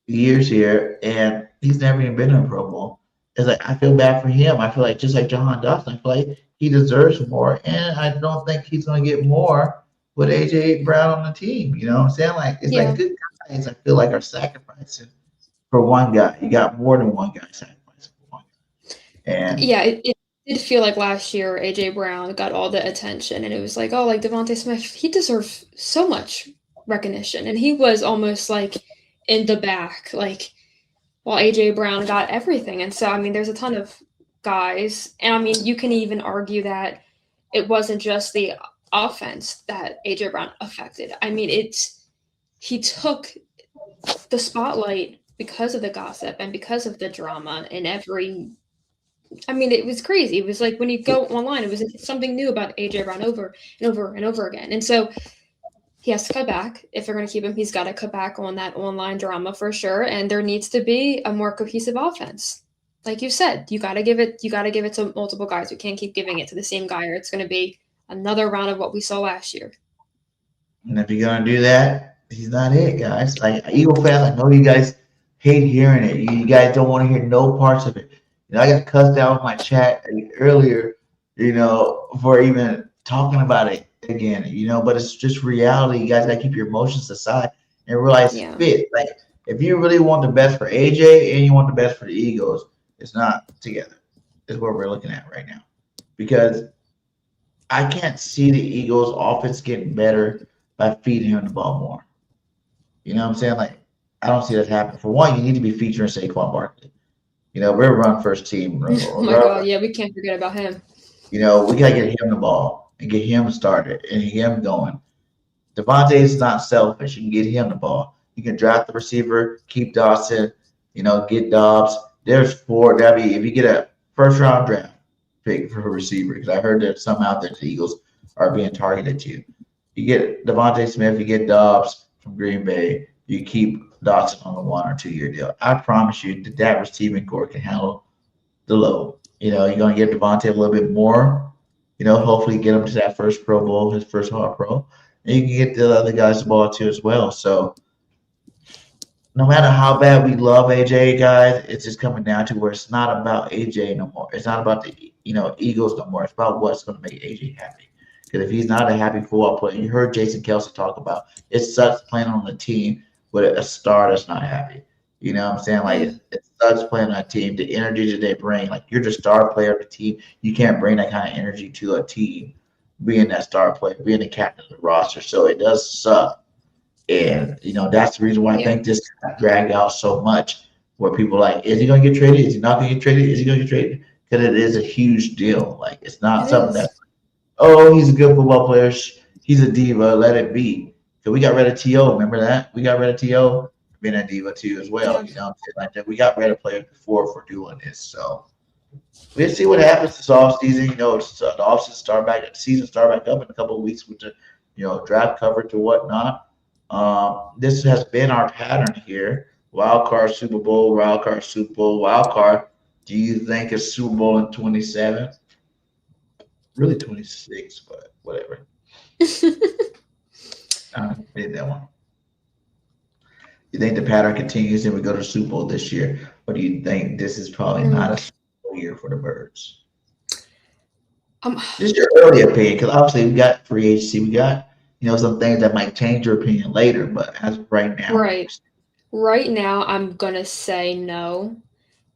years here, and he's never even been in a Pro Bowl. It's like I feel bad for him. I feel like just like Jahan Dawson, I feel like he deserves more, and I don't think he's going to get more with AJ Brown on the team. You know what I'm saying? Like it's Yeah. like good guys. I feel like are sacrificing for one guy. You got more than one guy sacrificing for one guy. And Yeah, it did feel like last year AJ Brown got all the attention, and it was like, oh, like Devontae Smith, he deserves so much recognition, and he was almost like in the back, like while AJ Brown got everything. And so, I mean, there's a ton of guys, and I mean, you can even argue that it wasn't just the offense that AJ Brown affected. I mean, he took the spotlight because of the gossip and because of the drama in every. I mean, it was crazy. It was like when you go online, it was something new about AJ Brown over and over and over again. And so he has to cut back. If they're going to keep him, he's got to cut back on that online drama for sure. And there needs to be a more cohesive offense. Like you said, you got to give it to multiple guys. We can't keep giving it to the same guy, or it's going to be another round of what we saw last year. And if you're gonna do that, he's not it, guys. Like Eagle fans, I know you guys hate hearing it. You guys don't want to hear no parts of it. I got cussed out in my chat earlier, for even talking about it again, but it's just reality. You guys gotta keep your emotions aside and realize fit. Like if you really want the best for AJ and you want the best for the Eagles, it's not together. Is what we're looking at right now. Because I can't see the Eagles offense getting better by feeding him the ball more. You know what I'm saying? Like, I don't see that happen. For one, you need to be featuring Saquon Barkley. We're a run first team. Oh my God, yeah, we can't forget about him. We gotta get him the ball and get him started and get him going. Devontae is not selfish. You can get him the ball. You can draft the receiver, keep Dawson, get Dobbs. There's four. That'd be if you get a first round draft pick for a receiver, because I heard that some out there the Eagles are being targeted to. You get Devontae Smith, you get Dobbs from Green Bay, you keep Dawson on the 1 or 2 year deal. I promise you that receiving core can handle the load. You're going to get Devontae a little bit more, hopefully get him to that first Pro Bowl, his first All Pro. And you can get the other guys the ball too as well. So no matter how bad we love AJ, guys, it's just coming down to where it's not about AJ no more. It's not about the Eagles no more. It's about what's going to make AJ happy. Because if he's not a happy football player, you heard Jason Kelsey talk about it sucks playing on the team with a star that's not happy. You know what I'm saying? Like it sucks playing on a team. The energy that they bring, like you're the star player of the team. You can't bring that kind of energy to a team, being that star player, being the captain of the roster. So it does suck. And that's the reason why I think this dragged out so much. Where people are like, is he going to get traded? Is he not going to get traded? Is he going to get traded? because it is a huge deal. Like it's not It something that is. oh he's a good football player, he's a diva, let it be. So we got rid of To. Remember that we got rid of To being a diva too as well. Yeah. You know what I'm saying like that. We got rid of players before for doing this. So we'll see what happens this offseason. You know, it's, the offseason the season start back up in a couple of weeks with the draft coverage or whatnot. This has been our pattern here. Wild card Super Bowl, wild card Super Bowl, wild card. Do you think it's Super Bowl in 27? Really 26, but whatever. I did that one. You think the pattern continues and we go to Super Bowl this year? Or do you think this is probably not a Super Bowl year for the Birds? Just your early opinion, because obviously we got free agency, we got some things that might change your opinion later, but as of right now, Right now, I'm gonna say no,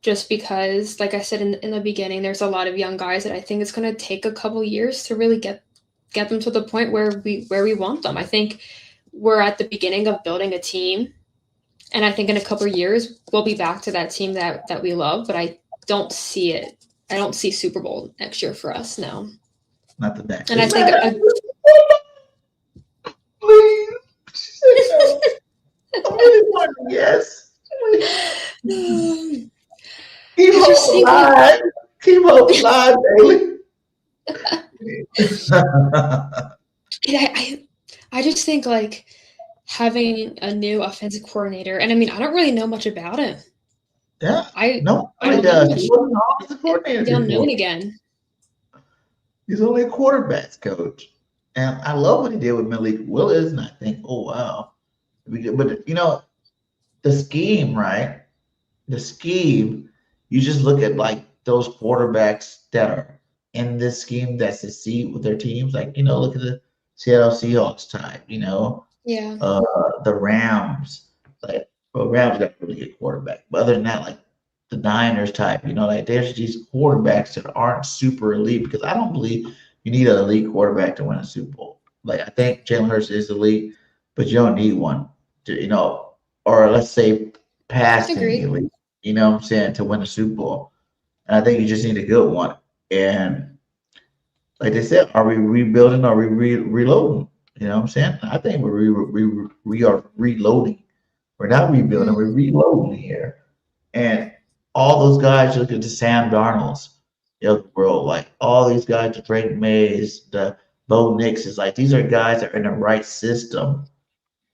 just because, like I said in the beginning, there's a lot of young guys that I think it's gonna take a couple years to really get them to the point where we want them. I think we're at the beginning of building a team, and I think in a couple of years we'll be back to that team that we love. But I don't see it. I don't see Super Bowl next year for us. No. Not the next. And I think please. Yes. Keep hope alive. Keep hope alive, Bailey. I just think like having a new offensive coordinator, and I mean I don't really know much about him. Yeah, I don't know much. He wasn't an offensive coordinator the unknown before. again. He's only a quarterbacks coach, and I love what he did with Malik Willis. And I think, oh wow, but the scheme, right? The scheme. You just look at like those quarterbacks that are in this scheme that succeed with their teams. Like look at the Seattle Seahawks type. Yeah. The Rams. Like, well, Rams got a really good quarterback, but other than that, like the Niners type, like there's these quarterbacks that aren't super elite because I don't believe you need an elite quarterback to win a Super Bowl. Like I think Jalen Hurts is elite, but you don't need one to, or let's say passing Agreed. elite, what I'm saying, to win a Super Bowl. And I think you just need a good one. And like they said, are we rebuilding or are we reloading? You know what I'm saying? I think we are reloading. We're not rebuilding, we're reloading here. And all those guys, look at the Sam Darnolds of the world, like all these guys, the Drake Mays, the Bo Nix, is like these are guys that are in the right system,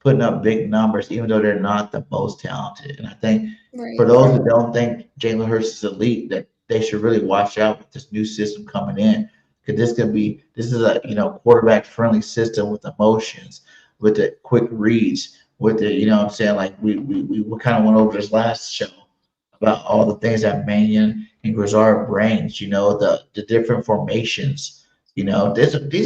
putting up big numbers, even though they're not the most talented. And I think for those that don't think Jalen Hurts is elite, that they should really watch out with this new system coming in. Because this is a quarterback friendly system with emotions, with the quick reads, with the what I'm saying, like we kind of went over this last show about all the things that Mannion and Grizzard brings, the different formations, these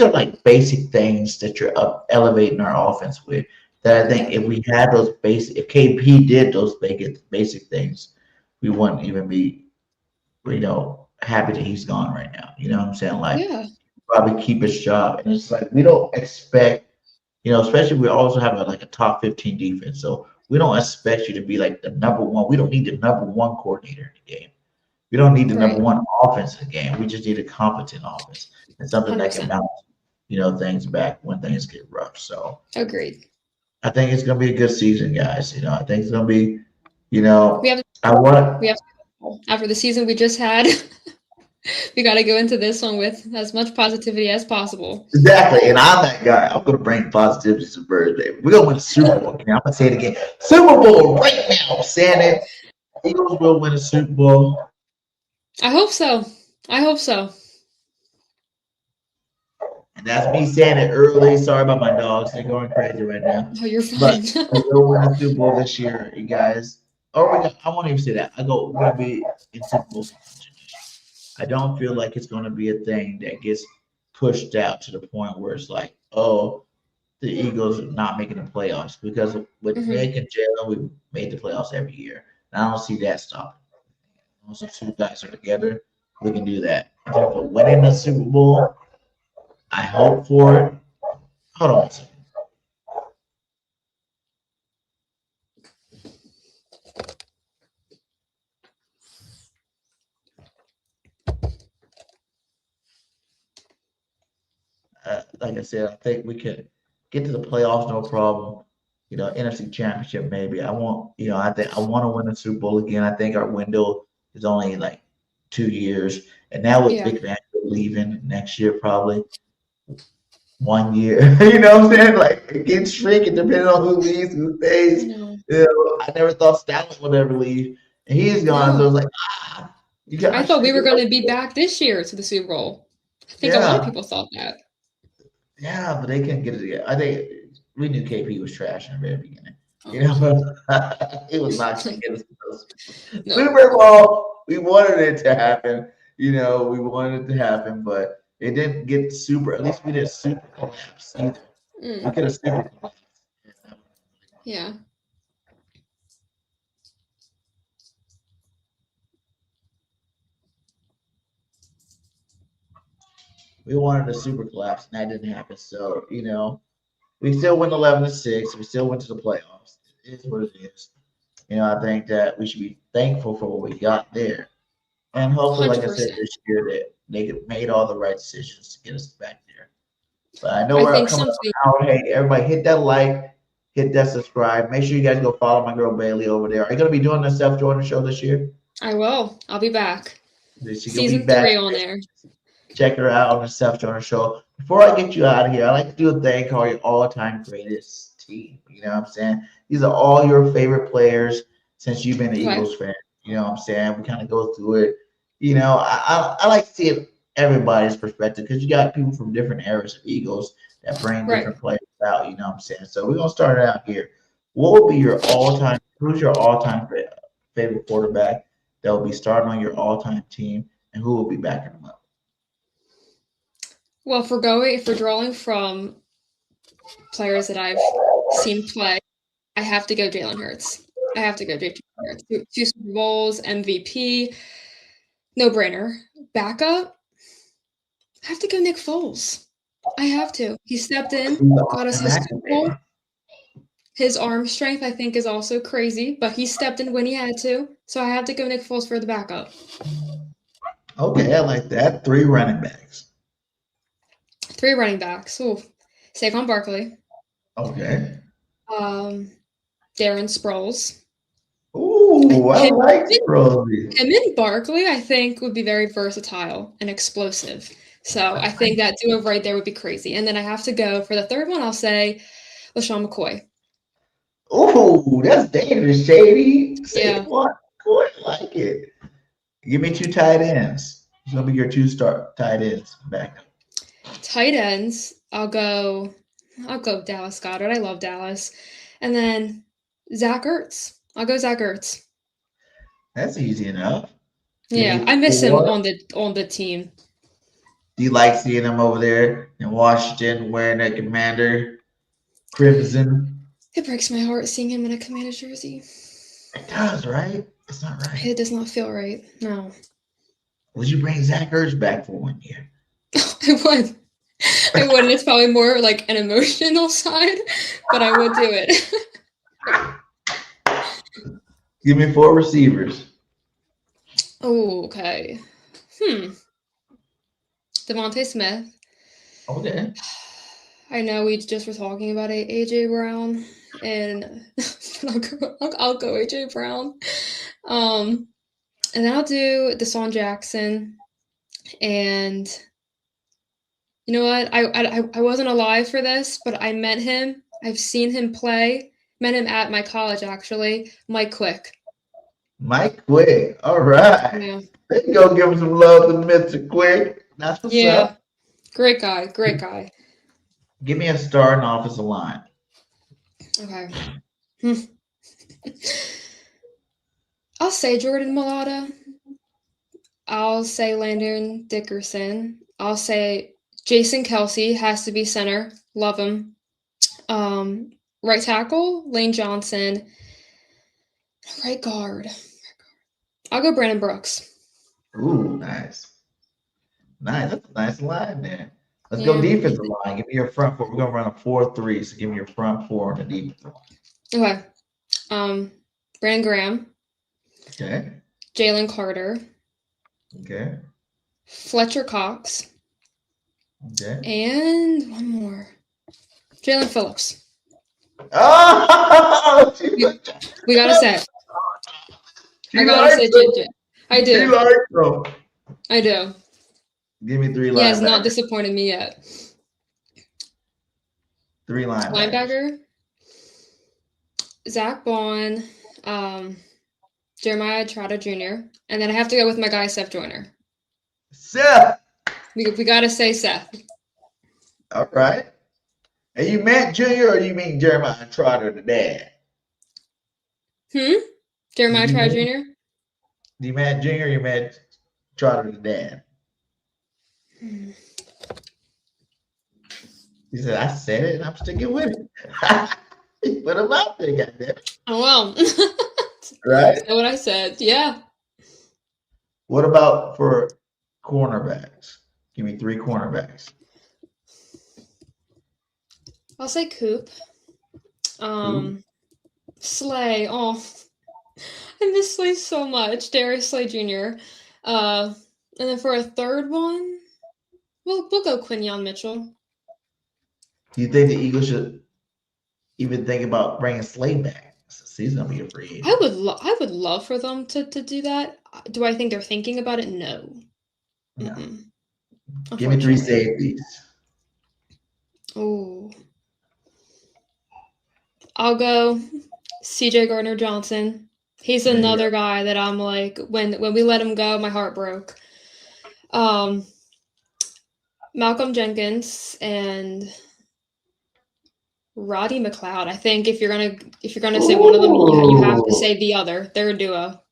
are like basic things that you're elevating our offense with. That I think if we had if KP did those basic things, we wouldn't even be, happy that he's gone right now. You know what I'm saying? Like, probably keep his job. And it's like we don't expect, especially we also have a top 15 defense. So we don't expect you to be like the number one. We don't need the number one coordinator in the game. We don't need the number one offense in the game. We just need a competent offense and something 100%. That can bounce, things back when things get rough. So agreed. I think it's gonna be a good season, guys. I think it's gonna be, after the season we just had, we got to go into this one with as much positivity as possible. Exactly, and I'm that guy. I'm gonna bring positivity to Birds, baby. We're gonna win the Super Bowl. I'm gonna say it again. Super Bowl right now. I'm saying it. Eagles will win a Super Bowl. I hope so. And that's me saying it early. Sorry about my dogs. They're going crazy right now. Oh, you're fine. But we'll win a Super Bowl this year, you guys. I won't even say that. We're going to be in Super Bowl. I don't feel like it's going to be a thing that gets pushed out to the point where it's like, oh, the Eagles are not making the playoffs. Because with Nick and Jalen, we made the playoffs every year. And I don't see that stopping. Once the two guys are together, we can do that. In terms of winning the Super Bowl, I hope for it. Hold on a second. like I said, I think we could get to the playoffs, no problem. NFC Championship maybe. I think I want to win the Super Bowl again. I think our window is only like 2 years, and now with Yeah. Big Van leaving next year, probably 1 year. You know what I'm saying? Like it gets shrinking depending on who leaves, who stays. I never thought Stalin would ever leave, and he's gone. So I was like, you got. I thought we were going to be back this year to the Super Bowl. I think a lot of people thought that. Yeah, but they couldn't get it together. I think we knew KP was trash in the very beginning. It was not going to get us to the Super Bowl. We wanted it to happen. We wanted it to happen, but it didn't get super. At least we didn't super collapse either. We could have super collapsed. Yeah. We wanted a super collapse, and that didn't happen. So, we still went 11-6. We still went to the playoffs. It is what it is. I think that we should be thankful for what we got there. And hopefully, like 100%. I said, this year that they made all the right decisions to get us back there. But I know we're coming out. Hey, everybody, hit that like, hit that subscribe. Make sure you guys go follow my girl Bailey over there. Are you going to be doing the Seth Joyner Show this year? I will. I'll be back. Season 3 on there. Check her out on the Seth Joyner Show. Before I get you out of here, I like to do a thing called your all-time greatest team. You know what I'm saying? These are all your favorite players since you've been an Eagles fan. You know what I'm saying? We kind of go through it. I like to see everybody's perspective because you got people from different eras of Eagles that bring different players out. You know what I'm saying? So we're gonna start it out here. What would be your all-time? Who's your all-time favorite quarterback that will be starting on your all-time team, and who will be backing them up? Well, if we're drawing from players that I've seen play, I have to go Jalen Hurts. I have to go Jalen Hurts. 2 Super Bowls, MVP, no brainer. Backup, I have to go Nick Foles. I have to. He stepped in, got us a Super Bowl. His arm strength, I think, is also crazy, but he stepped in when he had to. So I have to go Nick Foles for the backup. Okay, I like that. 3 running backs. 3 running backs. Ooh. Saquon Barkley. Okay. Darren Sproles. Ooh, I like Sproles. Him and Barkley, I think, would be very versatile and explosive. So I think that duo right there would be crazy. And then I have to go for the third one. I'll say LaShawn McCoy. Ooh, that's dangerous, Shady. Yeah. Saquon McCoy, I like it. Give me 2 tight ends. It's gonna be your 2 tight ends back. Tight ends, I'll go Dallas Goedert. I love Dallas. And then Zach Ertz. I'll go Zach Ertz. That's easy enough. Yeah, I miss him on the team. Do you like seeing him over there in Washington wearing that Commander crimson? It breaks my heart seeing him in a Commander jersey. It does, right? It's not right. It does not feel right. No. Would you bring Zach Ertz back for 1 year? I would. I wouldn't. It's probably more like an emotional side, but I would do it. Give me 4 receivers. Oh, okay. Devontae Smith. Okay. I know we just were talking about AJ Brown, and I'll go AJ Brown. And then I'll do Deshaun Jackson. And you know what? I wasn't alive for this, but I met him. I've seen him play. Met him at my college, actually. Mike Quick. Mike Quick. All right. Yeah. Let's go give him some love to Mr. Quick. That's what's up. Great guy. Great guy. Give me a starting offensive line. Okay. I'll say Jordan Mailata. I'll say Landon Dickerson. I'll say Jason Kelce has to be center. Love him. Right tackle, Lane Johnson. Right guard. I'll go Brandon Brooks. Ooh, nice. Nice. That's a nice line there. Let's go defensive line. Give me your front four. We're going to run a 4-3, so give me your front 4 on the defensive line. Okay. Brandon Graham. Okay. Jalen Carter. Okay. Fletcher Cox. Okay. And one more. Jalen Phillips. Oh, we gotta say it. I gotta say JJ. I do. She likes them. I do. Give me 3 linebackers. He has not disappointed me yet. 3 linebackers. Linebacker. Zach Bond, Jeremiah Trotter Jr., and then I have to go with my guy Seth Joyner. Seth. We gotta say Seth. All right. And you meant Junior, or you mean Jeremiah Trotter, the dad? Jeremiah Trotter Jr. You meant Junior, or you meant Trotter, the dad? He said, I said it, and I'm sticking with it. Put him out there, goddamn. Oh, well. Right? That's what I said. Yeah. What about for cornerbacks? Give me 3 cornerbacks. I'll say Coop. Slay. Oh, I miss Slay so much. Darius Slay Jr. And then for a third one, we'll go Quinyon Mitchell. Do you think the Eagles should even think about bringing Slay back? He's gonna be a free agent. I would love for them to do that. Do I think they're thinking about it? No. No. Give me 3 safeties. Oh. I'll go CJ Gardner-Johnson. He's another guy that I'm like, when we let him go, my heart broke. Malcolm Jenkins and Roddy McLeod. I think if you're gonna say one of them, you have to say the other. They're a duo.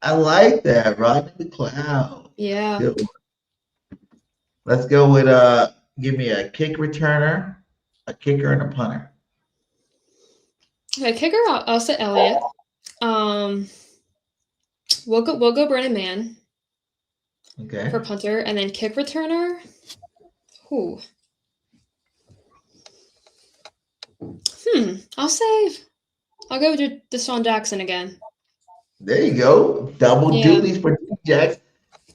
I like that, Roddy McLeod. Yeah. Good one. Let's go with give me a kick returner, a kicker, and a punter. Okay, kicker. I'll say Elliott. We'll go Brennan Mann. Okay. For punter, and then kick returner. Who? I'll go with Deshaun Jackson again. There you go. Double duties for Jackson.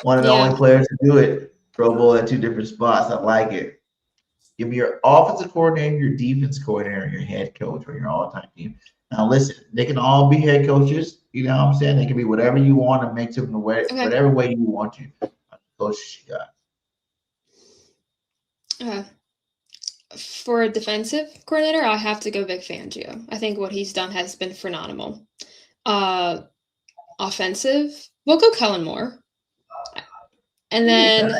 One of the only players to do it. Pro Bowl at 2 different spots. I like it. Give me your offensive coordinator, your defense coordinator, and your head coach for your all-time team. Now, listen, they can all be head coaches. You know what I'm saying? They can be whatever you want to make them the way, whatever way you want to. Coaches you got. For a defensive coordinator, I have to go Vic Fangio. I think what he's done has been phenomenal. Offensive, we'll go Kellen Moore. And then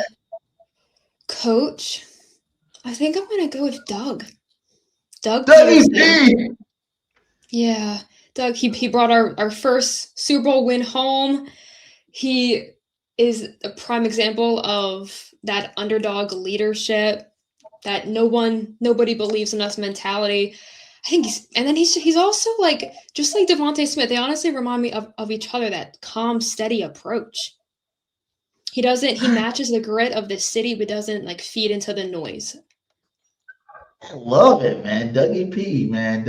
coach, I think I'm going to go with Doug. Doug Peterson. Yeah, Doug, he brought our first Super Bowl win home. He is a prime example of that underdog leadership, that nobody believes in us mentality. I think he's also like, just like Devontae Smith, they honestly remind me of each other, that calm, steady approach. He matches the grit of the city, but doesn't like feed into the noise. I love it, man. Dougie P, man.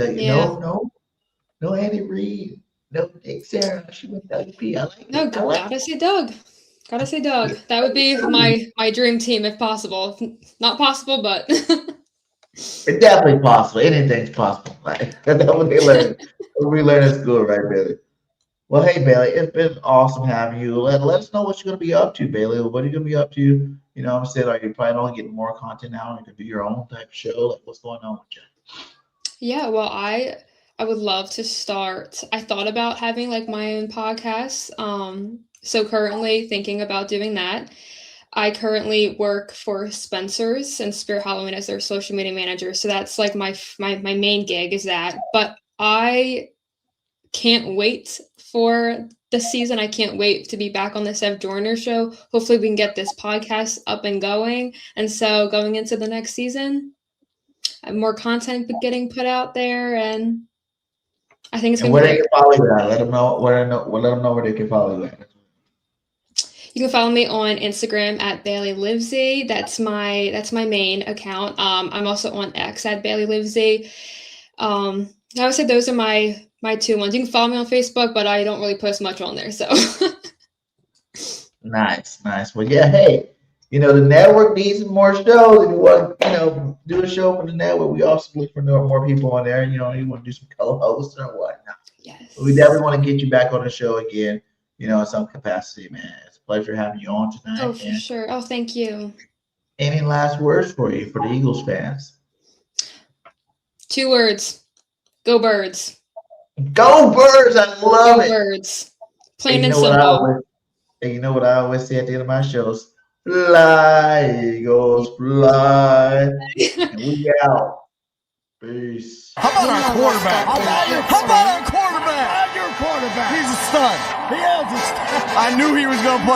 No Andy Reid. No Nick Sarah. She went Dougie P. I like it. No, gotta say Doug. Gotta say Doug. That would be my dream team if possible. Not possible, but it's definitely possible. Anything's possible. Like, that's what they learn. We learn at school, right, Bailey? Well, hey, Bailey, it's been awesome having you. Let us know what you're going to be up to, Bailey. What are you going to be up to? You know what I'm saying? Are you planning on getting more content now? You can do your own type of show. Like, what's going on with you? Yeah, well, I would love to start. I thought about having like my own podcast. So currently thinking about doing that. I currently work for Spencer's and Spirit Halloween as their social media manager. So that's like my main gig is that. But I can't wait for the season. I can't wait to be back on the Seth Joyner Show. Hopefully we can get this podcast up and going. And so going into the next season, more content getting put out there, and I think it's going to be great. Where they can follow you at? Let them know where they can follow you at. You can follow me on Instagram at Bailey Livesey. That's my main account. I'm also on X at Bailey Livesey. I would say those are my 2 ones. You can follow me on Facebook, but I don't really post much on there. So nice. Well, yeah. Hey, the network needs some more shows. If you want to, do a show for the network, we also look for more people on there. You want to do some co-hosts or whatnot. Yes. But we definitely want to get you back on the show again, in some capacity, man. It's a pleasure having you on tonight. Oh, for sure. Oh, thank you. Any last words for you, for the Eagles fans? 2 words. Go Birds. Go Birds! I love it. Go Birds. Plain And and simple. you know what I always say at the end of my shows? Fly, Eagles, fly. And we out. Peace. How about our quarterback? How about our quarterback? I'm your quarterback. He's a stud. He is a stud. I knew he was going to play.